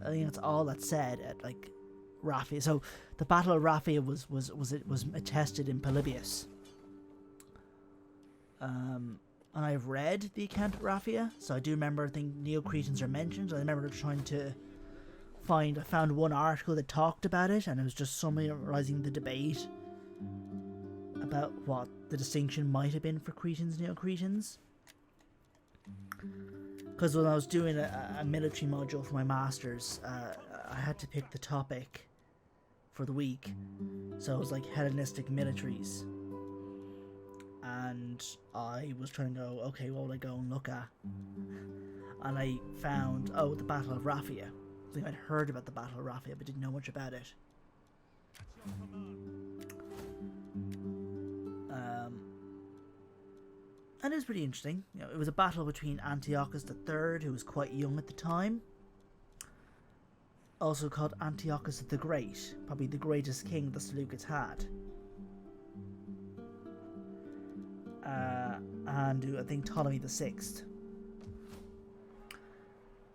I think that's all that's said at, like, Raphia. So the Battle of Raphia was attested in Polybius. And I've read the account at Raphia, so I do remember. I think Neo-Cretans are mentioned. I remember trying to I found one article that talked about it, and it was just summarizing the debate about what the distinction might have been for Cretans and Neo-Cretans. Because when I was doing a military module for my masters, I had to pick the topic for the week. So it was like Hellenistic militaries. And I was trying to go, okay, what will I go and look at? And I found, the Battle of Raphia. I think I'd heard about the Battle of Raphia, but didn't know much about it. And it was pretty interesting. You know, it was a battle between Antiochus III, who was quite young at the time, also called Antiochus the Great, probably the greatest king the Seleucids had, and I think Ptolemy VI.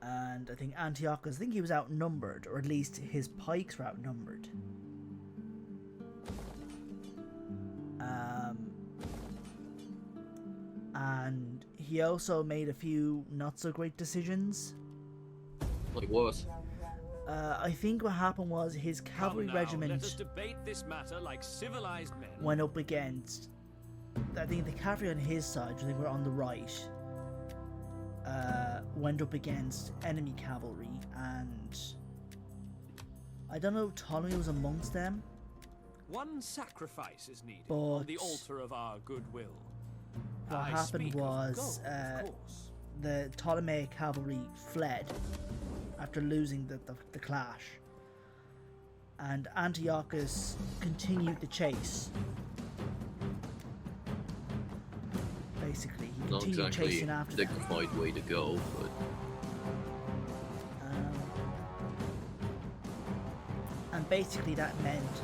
And I think Antiochus, he was outnumbered, or at least his pikes were outnumbered. And he also made a few not so great decisions. Like what? I think what happened was his cavalry regiment let us debate this matter like civilized men. went up against, I think the cavalry on his side, I think were on the right, went up against enemy cavalry, and I don't know if Ptolemy was amongst them. One sacrifice is needed But on the altar of our goodwill. what I happened speak of was gold, of course. the Ptolemaic cavalry fled after losing the clash, and Antiochus continued the chase. Basically, he Not continued exactly chasing after a them. dignified way to go, but And basically that meant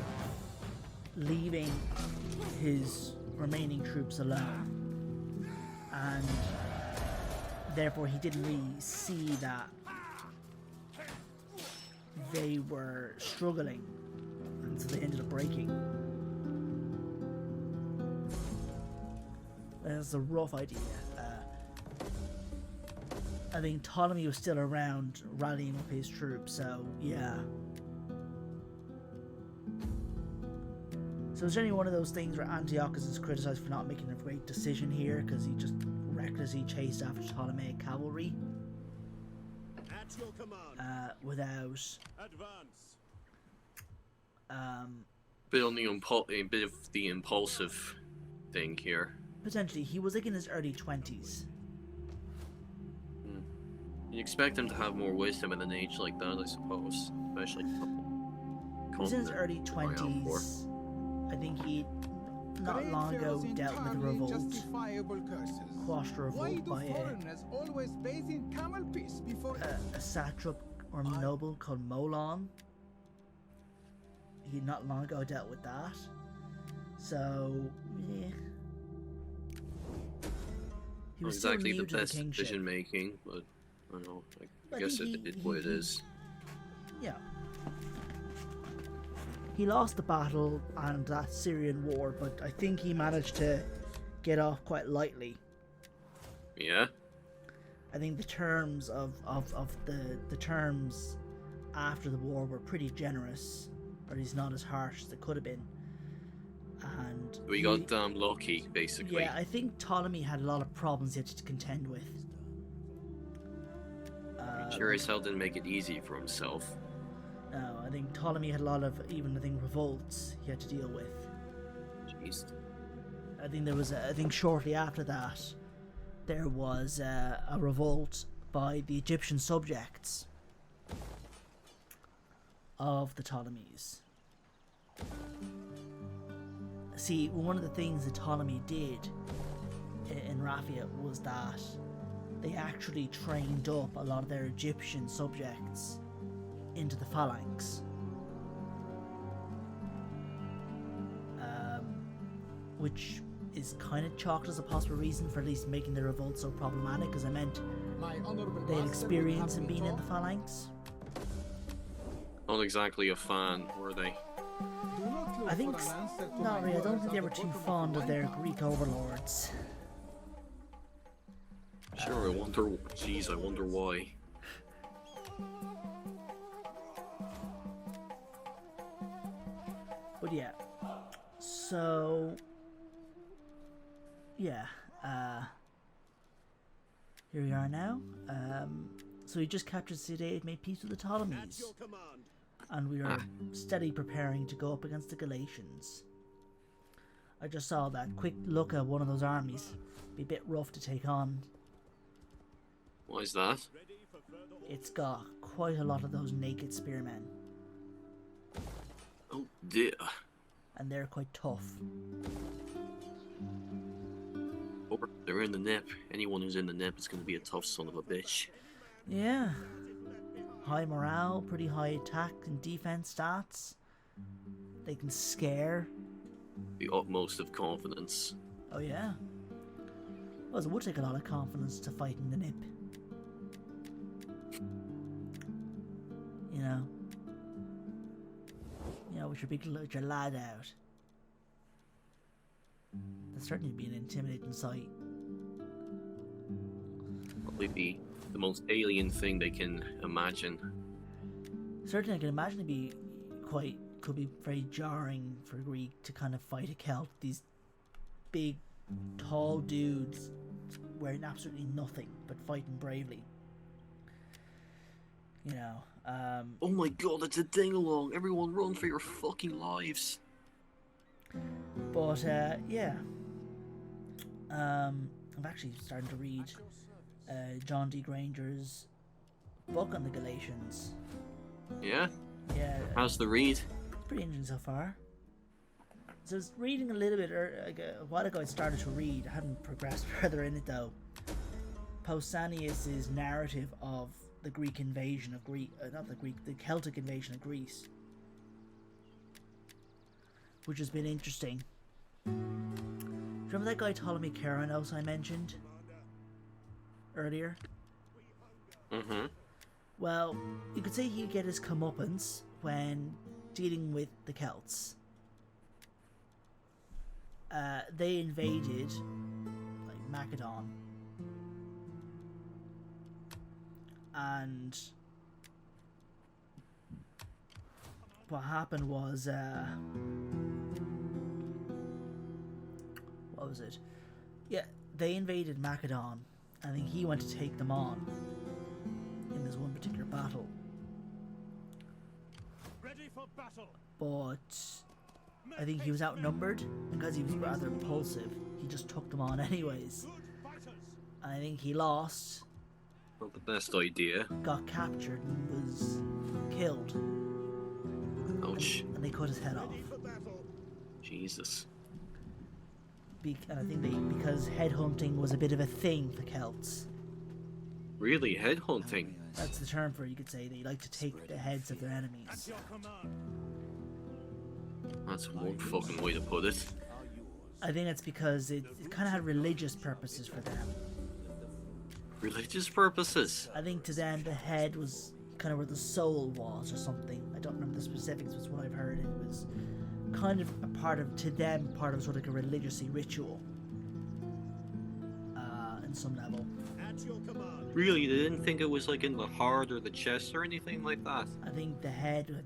leaving his remaining troops alone, and therefore he didn't really see that they were struggling, and so they ended up breaking. That's a rough idea. I think Ptolemy was still around rallying up his troops, so yeah. So it's generally one of those things where Antiochus is criticized for not making a great decision here, because he just recklessly chased after Ptolemaic cavalry At your command. without Advance. bit a bit of the impulsive thing here. potentially, he was like in his early 20s. You expect him to have more wisdom at an age like that, I suppose, especially. was in his early for. 20s. I think he not Great long ago pharaohs dealt with a entirely revolt. justifiable curses. Quashed a Why revolt do by foreigners always bathe in camel piss before a satrap or noble called Molon. He not long ago dealt with that. So, yeah. He Not was still exactly new the to the best kingship. decision making, but I don't know. I I guess think it is what it is. Yeah. He lost the battle and that Syrian war, but I think he managed to get off quite lightly. Yeah. I think the terms of the terms after the war were pretty generous, or at least not as harsh as they could have been. And We got damn lucky, basically. yeah, I think Ptolemy had a lot of problems he had to contend with. Sure as hell didn't make it easy for himself. No, I think Ptolemy had a lot of even revolts he had to deal with. Jeez. I think there was I think shortly after that there was a revolt by the Egyptian subjects of the Ptolemies. See, one of the things that Ptolemy did in Raphia was that they actually trained up a lot of their Egyptian subjects into the phalanx. Which is kind of chalked as a possible reason for at least making the revolt so problematic, because I meant my honorable they had master experience would in have me being in the talk? phalanx. Not exactly a fan, were they? Do not look I think for an answer to not my really. I don't words think they at were the too bottom of fond of one their cup. Greek overlords. Sure, I wonder. Jeez, I wonder why. But yeah, so yeah, here we are now. So we just captured City and made peace with the At Ptolemies, your command. and we are steadily preparing to go up against the Galatians. I just saw that quick look at one of those armies. Be a bit rough to take on. Why is that? Ready for further orders. It's got quite a lot of those naked spearmen, Oh dear. and they're quite tough. Oh, they're in the nip. Anyone who's in the nip is going to be a tough son of a bitch. Yeah. High morale, pretty high attack and defense stats. They can scare. The utmost of confidence. Oh yeah. Well, it would take a lot of confidence to fight in the nip. You know. With your big with your lad out. That'd certainly be an intimidating sight. Probably be the most alien thing they can imagine. Certainly I can imagine could be very jarring for Greek to kind of fight a Celt. These big, tall dudes wearing absolutely nothing but fighting bravely. You know, Oh my god, it's a ding-along! Everyone run for your fucking lives! but yeah. I'm actually starting to read John D. Granger's book on the Galatians. Yeah? Yeah, How's the read? it's pretty interesting so far. So I was reading a little bit a while ago. I started to read. I hadn't progressed further in it though. Pausanias's narrative of the Greek invasion of the Celtic invasion of Greece, which has been interesting. Remember that guy Ptolemy Keranos I mentioned earlier? Mm-hmm. Well, you could say he get his comeuppance when dealing with the Celts. They invaded Macedon, and what happened was what was it? Yeah, they invaded Macedon. I think he went to take them on in this one particular battle. Ready for battle. But I think he was outnumbered, and because he was rather impulsive, he just took them on anyways. Good fighters. And I think he lost, Not the best idea. got captured, and was killed. Ouch. and they cut his head off. Jesus. And I think because headhunting was a bit of a thing for Celts. Really? Headhunting? That's the term for it, you could say. They like to take the heads of their enemies. That's one fucking way to put it. I think it's because it kind of had religious purposes for them. Religious purposes? I think to them the head was kind of where the soul was or something. I don't remember the specifics, but it's what I've heard. It was kind of a part of, to them, part of sort of like a religious ritual. In some level. Really? They didn't think it was like in the heart or the chest or anything like that? I think the head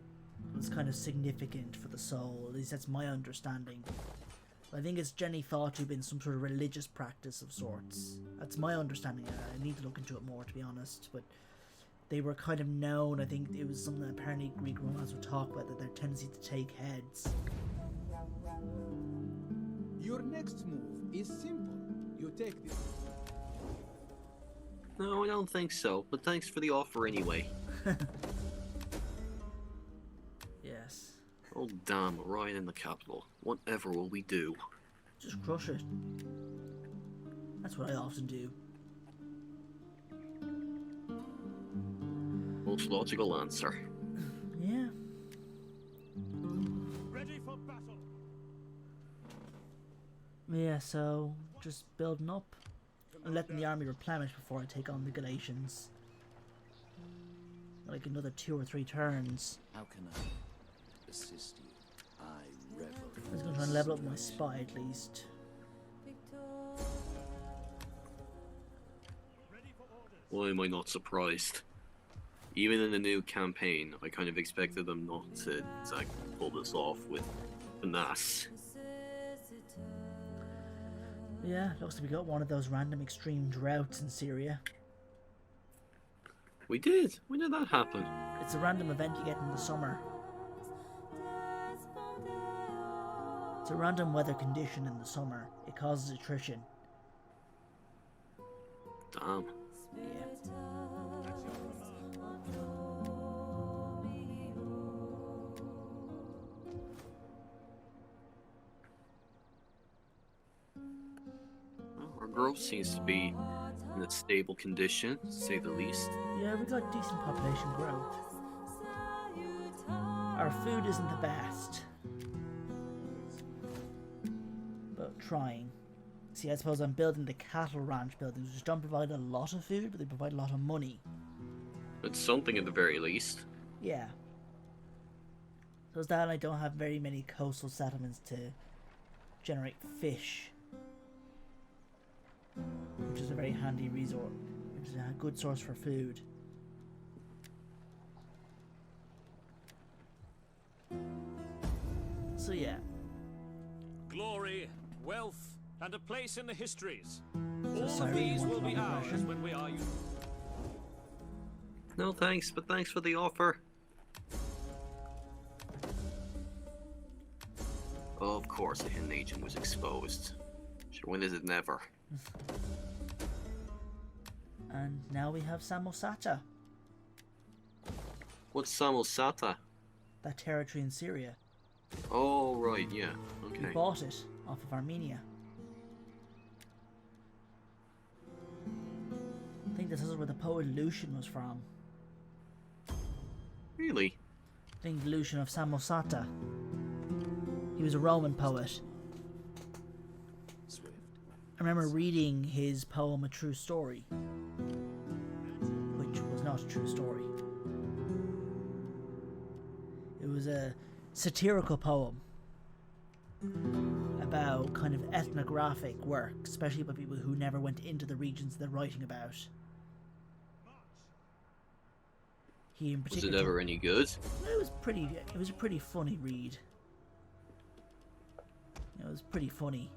was kind of significant for the soul. At least that's my understanding. I think it's generally thought to have been some sort of religious practice of sorts. That's my understanding. I need to look into it more, to be honest. But they were kind of known. I think it was something that apparently Greek romance would talk about, that their tendency to take heads. Your next move is simple. You take this. No, I don't think so, but thanks for the offer anyway. Yes. Oh damn, right in the capital. Whatever will we do? Just crush it. That's what I often do. Most logical answer. Yeah. Ready for battle. Yeah, so just building up. And letting the army replenish before I take on the Galatians. Like another 2 or 3 turns. How can I assist you? I revel. I was going to try and level up my spy at least. Why am I not surprised? Even in the new campaign, I kind of expected them not to like, pull this off with finesse. Yeah, looks like we got one of those random extreme droughts in Syria. We did? When did that happen? It's a random event you get in the summer. It's a random weather condition in the summer. It causes attrition. Damn. Yeah. Our growth seems to be in a stable condition, to say the least. Yeah, we got decent population growth. Our food isn't the best. But trying. See, I suppose I'm building the cattle ranch buildings, which don't provide a lot of food, but they provide a lot of money. It's something at the very least. Yeah. So it's that, and I don't have very many coastal settlements to generate fish. Which is a very handy resource, which is a good source for food. So yeah. Glory, wealth, and a place in the histories. So All sorry, of these you will want be my ours impression? when we are you. No thanks, but thanks for the offer. Oh, of course a hidden agent was exposed. Sure, when is it never? And now we have Samosata, What's Samosata? that territory in Syria. Oh, right, yeah, We okay. bought it off of Armenia. I think this is where the poet Lucian was from. Really? I think Lucian of Samosata. He was a Roman poet. Swift. I remember reading his poem A True Story, which was not a true story. It was a satirical poem about kind of ethnographic work, especially by people who never went into the regions they're writing about. He in Was particular it ever any good? it was a pretty funny read. It was pretty funny.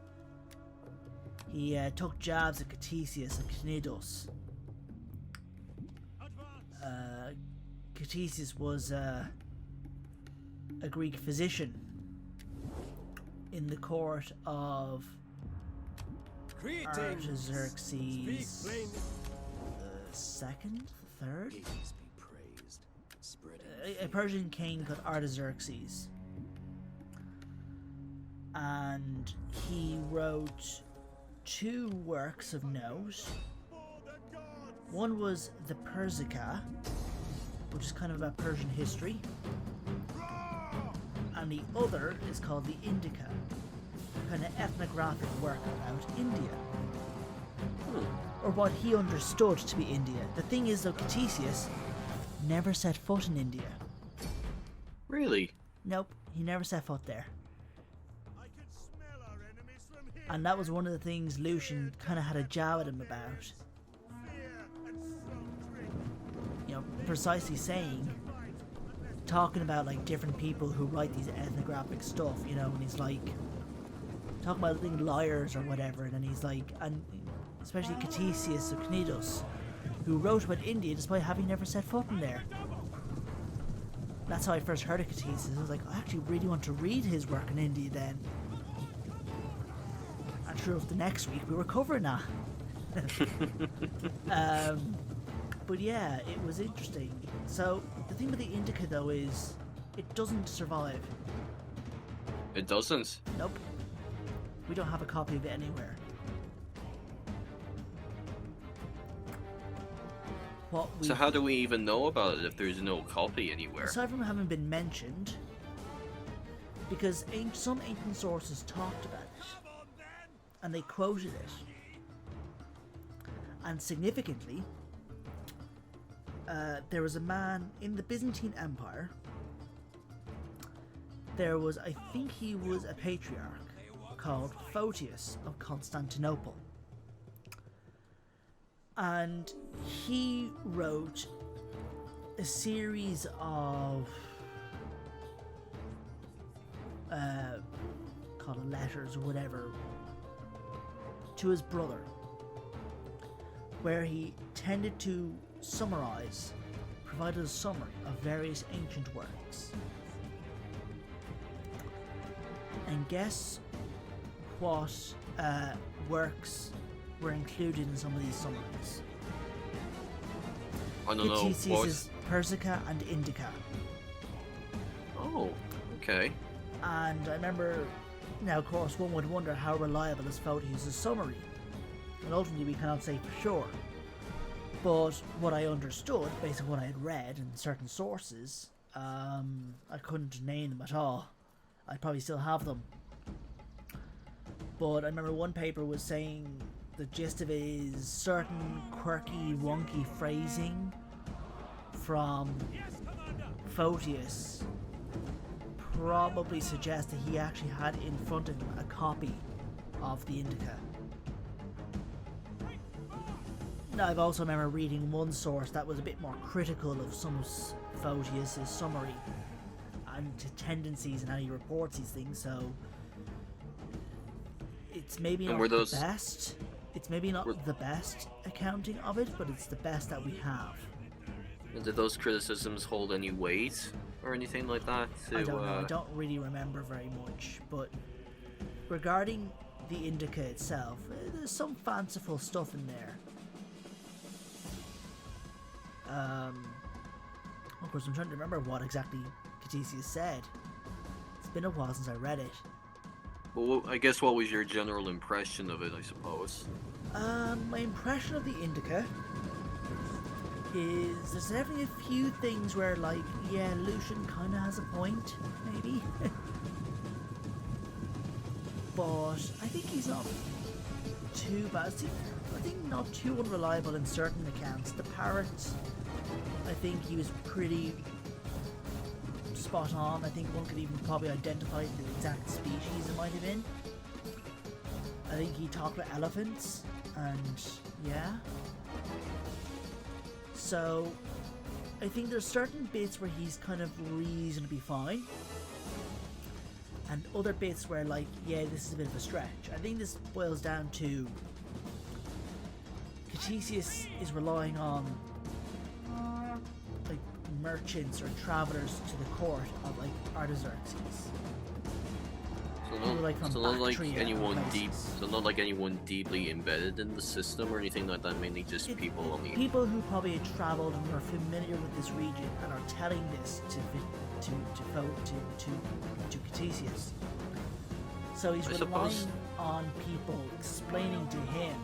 He took jabs at Ctesias and Cnidos. Ctesias was a Greek physician in the court of Artaxerxes the second, third. Hades be praised. Spreading a Persian king called Artaxerxes, and he wrote 2 works of note. One was the Persica, which is kind of about Persian history, and the other is called the Indica, kind of ethnographic work about India, or what he understood to be India. The thing is, though, Ctesias never set foot in India. Really? Nope, he never set foot there. And that was one of the things Lucian kind of had a jab at him about. You know, precisely saying, talking about like different people who write these ethnographic stuff, you know, and he's like, talking about being liars or whatever, and then he's like, and especially Ctesias of Cnidus, who wrote about India despite having never set foot in there. That's how I first heard of Ctesias. I was like, I actually really want to read his work in India then. And sure, the next week we were covering that. But yeah, it was interesting. So the thing with the Indica though is, it doesn't survive. It doesn't? Nope. We don't have a copy of it anywhere. So how do we even know about it if there's no copy anywhere? Aside from having been mentioned, because some ancient sources talked about it, and they quoted it. And significantly, there was a man in the Byzantine Empire. There was, I think he was a patriarch, called Photius of Constantinople. And he wrote a series of called letters or whatever to his brother, where he tended to summarize, provided a summary of various ancient works. And guess what works were included in some of these summaries? I don't know. Ctesias' Persica and Indica. Oh, okay. And I remember, now of course one would wonder how reliable is Photius' summary. And ultimately we cannot say for sure. But what I understood, based on what I had read in certain sources, I couldn't name them at all. I probably still have them. But I remember one paper was saying the gist of it is certain quirky, wonky phrasing from Photius probably suggests that he actually had in front of him a copy of the Indica. Now, I've also remember reading one source that was a bit more critical of some of Photius' summary and tendencies and how he reports these things, so it's maybe not the best. It's maybe not the best accounting of it, but it's the best that we have. And did those criticisms hold any weight or anything like that? I don't know. I don't really remember very much. But regarding the Indica itself, there's some fanciful stuff in there. Of course, I'm trying to remember what exactly Ctesias said. It's been a while since I read it. Well, I guess what was your general impression of it, I suppose? My impression of the Indica is there's definitely a few things where, like, yeah, Lucian kind of has a point, maybe. But I think he's not too bad. I think not too unreliable in certain accounts. The parrot, I think he was pretty spot on. I think one could even probably identify the exact species it might have been. I think he talked about elephants, and yeah. So I think there's certain bits where he's kind of reasonably fine, and other bits where, like, yeah, this is a bit of a stretch. I think this boils down to Ctesias is relying on like merchants or travelers to the court of like Artaxerxes. People like from So not like Bactria anyone and deep. places. So not like anyone deeply embedded in the system or anything like that. Mainly just people only. People who probably had travelled and are familiar with this region and are telling this to Catesius. So he's I relying suppose- on people explaining to him.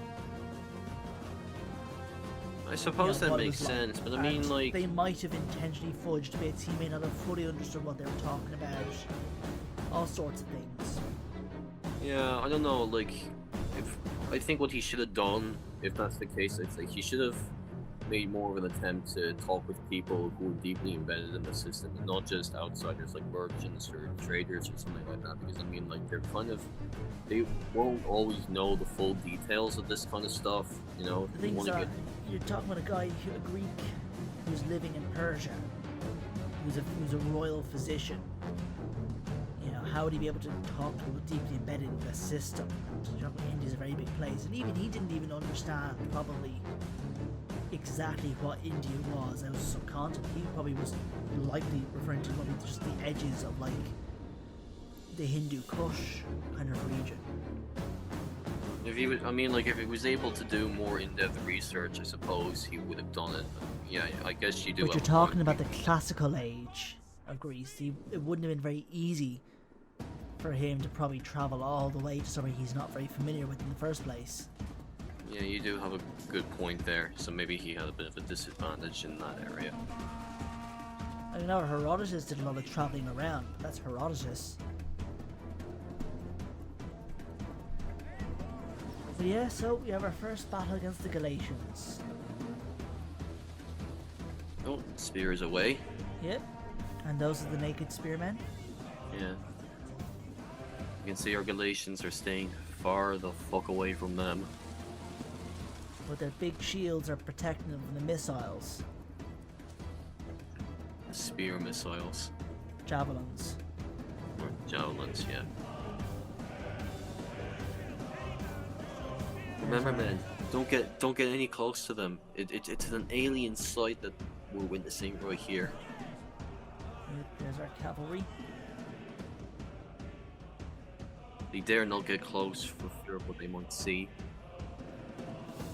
I suppose what that it makes was like. sense, but I And mean, like, they might have intentionally fudged bits. He may not have fully understood what they were talking about. All sorts of things. yeah, I don't know. Like, if I think what he should have done, if that's the case, I think he should have made more of an attempt to talk with people who are deeply embedded in the system, and not just outsiders like merchants or traders or something like that. Because I mean, like, they won't always know the full details of this kind of stuff. You know, The they things want to are, get. you're talking about a Greek who's living in Persia, who's a royal physician. You know, how would he be able to talk to people deeply embedded in the system? India's a very big place, and even he didn't even understand probably exactly what India was as a subcontinent. He probably was likely referring to probably just the edges of like the Hindu Kush kind of region. If he was, I mean, like, if he was able to do more in-depth research, I suppose he would have done it. But yeah, I guess you do. But you're have a talking point. about the classical age of Greece. It wouldn't have been very easy for him to probably travel all the way to somewhere he's not very familiar with in the first place. Yeah, you do have a good point there. So maybe he had a bit of a disadvantage in that area. I know Herodotus did a lot of traveling around, but that's Herodotus. But yeah, so we have our first battle against the Galatians. Oh, spears away. Yep. And those are the naked spearmen. Yeah. You can see our Galatians are staying far the fuck away from them. But their big shields are protecting them from the missiles. Spear missiles. Javelins. Or javelins, yeah. Remember, man, don't get any close to them. It's an alien sight that we're witnessing right here. Yep, there's our cavalry. They dare not get close for fear of what they might see.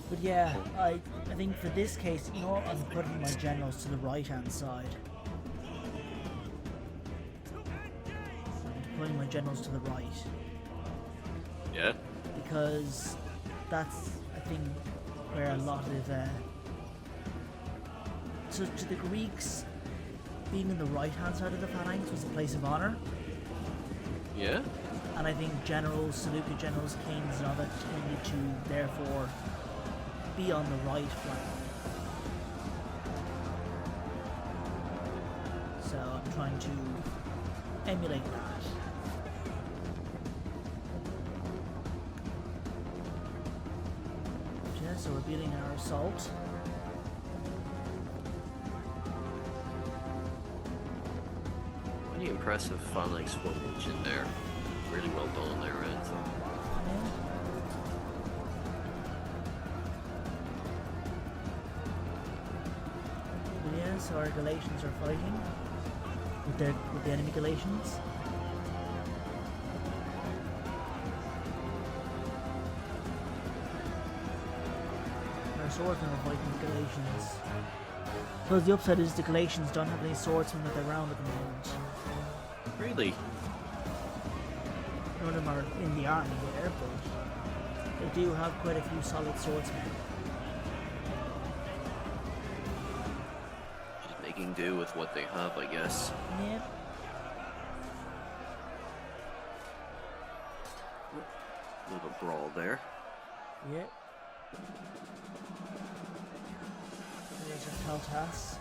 But yeah, I think for this case, you know what, I'm putting my generals to the right hand side. I'm putting my generals to the right. Yeah? Because that's, I think, where a lot of so to the Greeks, being in the right hand side of the phalanx was a place of honor. Yeah? And I think generals, Seleucid generals, kings and all that tended to therefore be on the right flank. So I'm trying to emulate that. Yeah, so we're beating our assault. Pretty impressive phalanx formation there. Really well done on their end. Yeah, so our Galatians are fighting with the enemy Galatians. Our swordsmen are fighting the Galatians. Because the upside is the Galatians don't have any swordsmen at their round at the moment. Really? None of them are in the army there, but they do have quite a few solid swordsmen. Just making do with what they have, I guess. Yeah. Little brawl there. Yeah. There's a Peltas.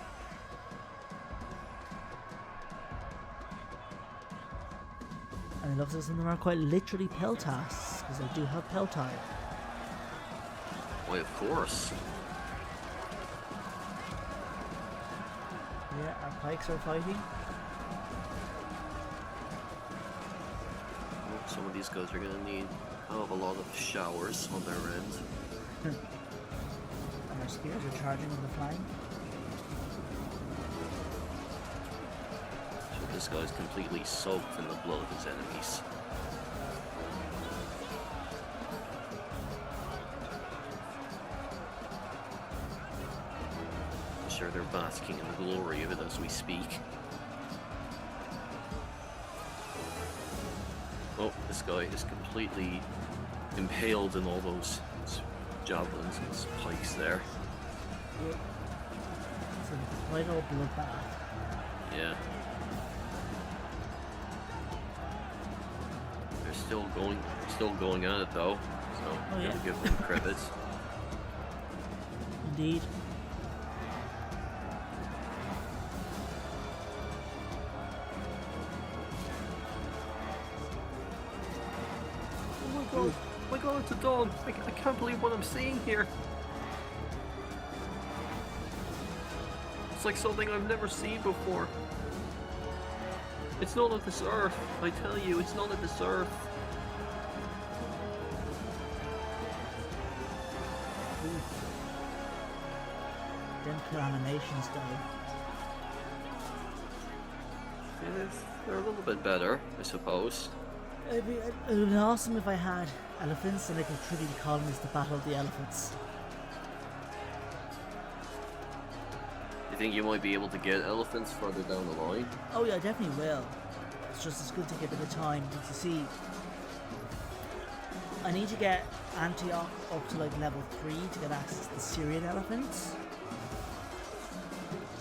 And it looks like some of them are quite literally Peltas, because they do have Peltai. Why, of course. Yeah, our pikes are fighting. Oh, some of these guys are gonna need a lot of showers on their end. And our spears are charging on the flank. So this guy's completely soaked in the blood of his enemies. sure they're basking in the glory of it as we speak. Oh, this guy is completely impaled in all those javelins and pikes there. Yep. It's a right old bloodbath. Yeah. They're still going at it though, so Oh, yeah. gotta give them credit. Indeed. Oh my god, it's a dawn! I can't believe what I'm seeing here! It's like something I've never seen before. It's not of this earth, I tell you, it's not of this earth. Them kill animations though. They're a little bit better, I suppose. It would be awesome if I had elephants and I could truly call them as the Battle of the Elephants. You think you might be able to get elephants further down the line? Oh yeah, I definitely will. It's just it's going to take a bit of time to see. I need to get Antioch up to like level 3 to get access to the Syrian elephants.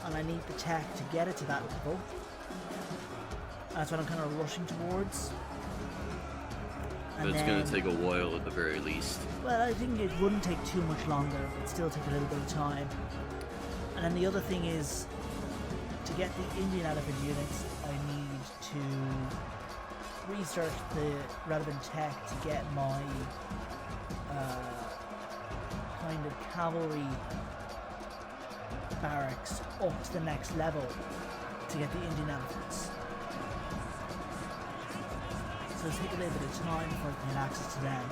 And I need the tech to get it to that level. That's what I'm kind of rushing towards. But it's going to take a while at the very least. Well, I think it wouldn't take too much longer. It'd still take a little bit of time. And then the other thing is, to get the Indian elephant units, I need to research the relevant tech to get my kind of cavalry barracks up to the next level to get the Indian elephants. So it'll take a little bit of time before I can get access to them.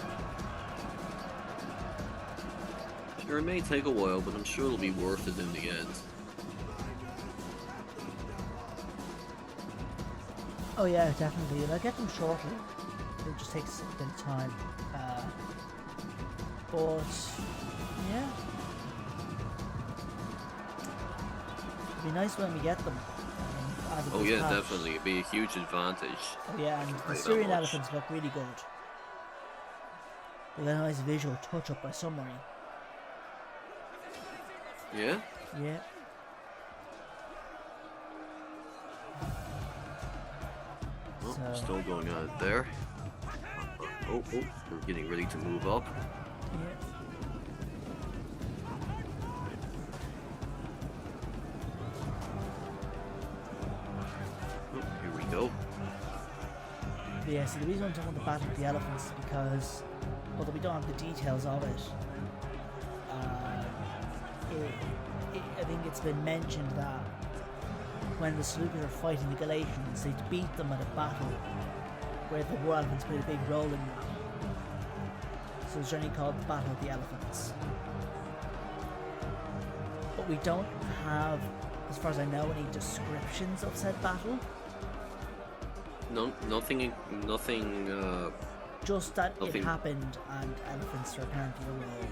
Sure, it may take a while, but I'm sure it'll be worth it in the end. Oh yeah, definitely. And I'll get them shortly. It just takes a bit of time. But yeah, it'd be nice when we get them. As a Oh big yeah, patch. definitely. It'd be a huge advantage. Oh, yeah, and the Right, that Syrian much. elephants look really good. They got a nice visual touch up by submarine. Yeah? Yeah. Oh, So- still going at it there. Oh, we're getting ready to move up. Yeah. Oh, here we go. But yeah, so the reason I'm talking about the Battle of the Elephants is because, although we don't have the details of it, I think it's been mentioned that when the Seleucids are fighting the Galatians, they beat them at a battle where the war elephants played a big role in that. So it's generally called the Battle of the Elephants. But we don't have, as far as I know, any descriptions of said battle. No, nothing, Just that it Nothing. happened and elephants are apparently a role.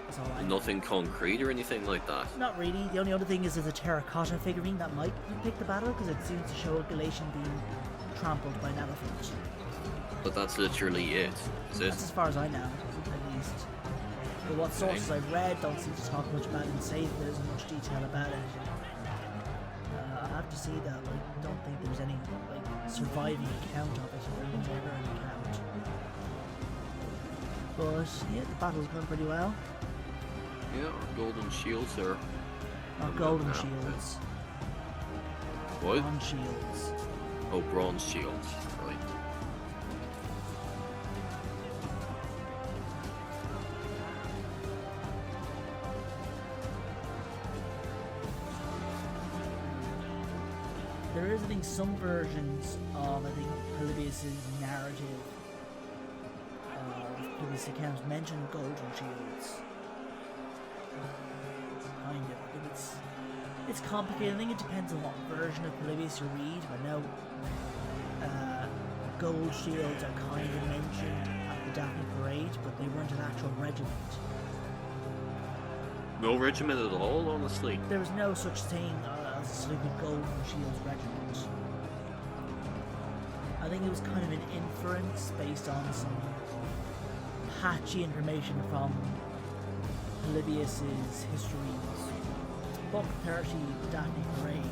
That's all I know. nothing concrete or anything like that. Not really. The only other thing is there's a terracotta figurine that might depict the battle because it seems to show a Galatian being trampled by an elephant. But that's literally it. Is it? That's as far as I know, at least. But what sources I've read don't seem to talk much about it and say that there isn't much detail about it. I have to see that. I don't think there's any surviving account of it or whatever an account. But yeah, the battle's gone pretty well. Yeah, our golden shields are. Not I'm golden not now. shields, What? bronze shields. Oh, bronze shields. Right. There is, I think, some versions of, I think, Polybius's narrative of Polybius' accounts mention golden shields. Kind of. I think it's complicated. I think it depends on what version of Polybius you read. I know gold shields are kind of mentioned at the Daphne Parade, but they weren't an actual regiment. No regiment at all, honestly. There was no such thing as a Seleucid Golden Shields regiment. I think it was kind of an inference based on some patchy information from Polybius's histories. Book 30, Daphne Parade.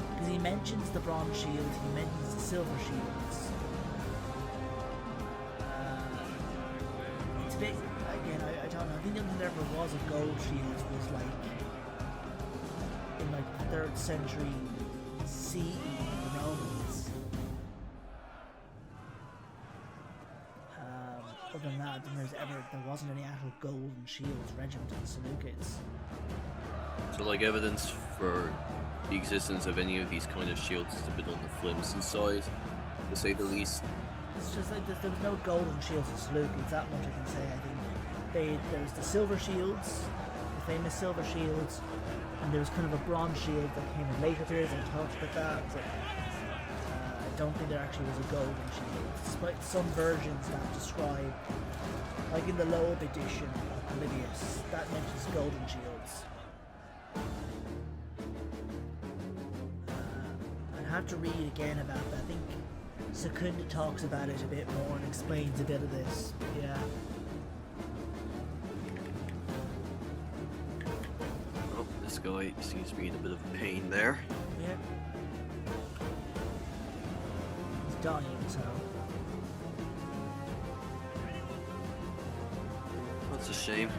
Because he mentions the bronze shield, he mentions the silver shields. It's a bit, again, I don't know, I think the only thing there ever was of gold shields was like, in like the 3rd century CE, the Romans. Other than that, there wasn't any actual golden shields regiment in the Seleucids. So, like, evidence for the existence of any of these kind of shields is a bit on the flimsy side, to say the least. It's just like there was no golden shields in Seleucids, that much I can say. I think there was the silver shields, the famous silver shields, and there was kind of a bronze shield that came in later periods. I talked about that. But, I don't think there actually was a golden shield, despite some versions that describe, like in the Loeb edition of Polybius, that mentions golden shields. I have to read again about that. I think Secunda talks about it a bit more and explains a bit of this. Yeah. Oh, this guy seems to be in a bit of a pain there. Yeah. He's dying, so. That's a shame.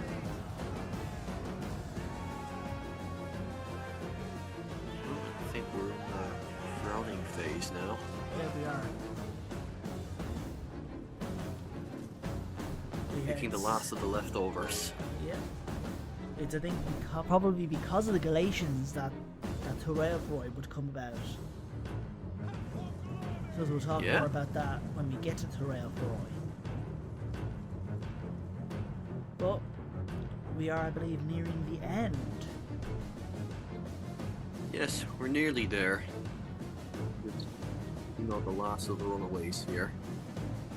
I think we're in the drowning phase now. Yeah, we are. Picking the last of the leftovers. Yeah. It's, I think, probably because of the Galatians that Twr2 would come about. So we'll talk more about that when we get to Twr2. But we are, I believe, nearing the end. Yes, we're nearly there. You know, the last of the runaways here.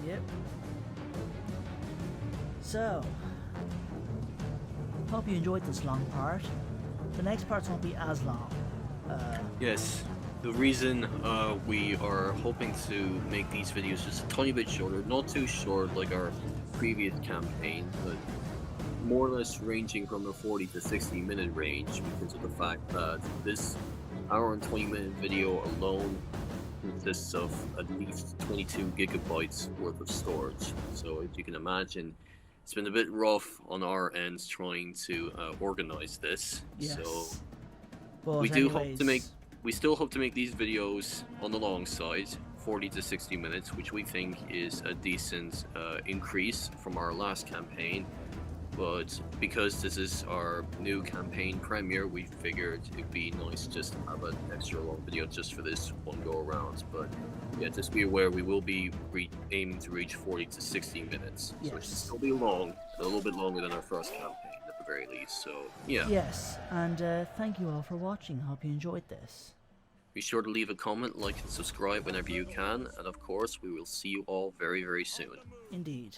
Yep. So, hope you enjoyed this long part. The next parts won't be as long. Yes, the reason we are hoping to make these videos just a tiny bit shorter, not too short like our previous campaign, but more or less ranging from the 40 to 60 minute range because of the fact that this hour and 20 minute video alone consists of at least 22 gigabytes worth of storage. So as you can imagine, it's been a bit rough on our ends trying to organize this. Yes. So but we still hope to make these videos on the long side, 40 to 60 minutes, which we think is a decent increase from our last campaign. But because this is our new campaign premiere, we figured it'd be nice just to have an extra long video just for this one go around. But yeah, just be aware we will be aiming to reach 40 to 60 minutes. Yes. So it should still be long, a little bit longer than our first campaign at the very least. So yeah. Yes, and thank you all for watching. Hope you enjoyed this. Be sure to leave a comment, like and subscribe whenever you can. And of course, we will see you all very, very soon. Indeed.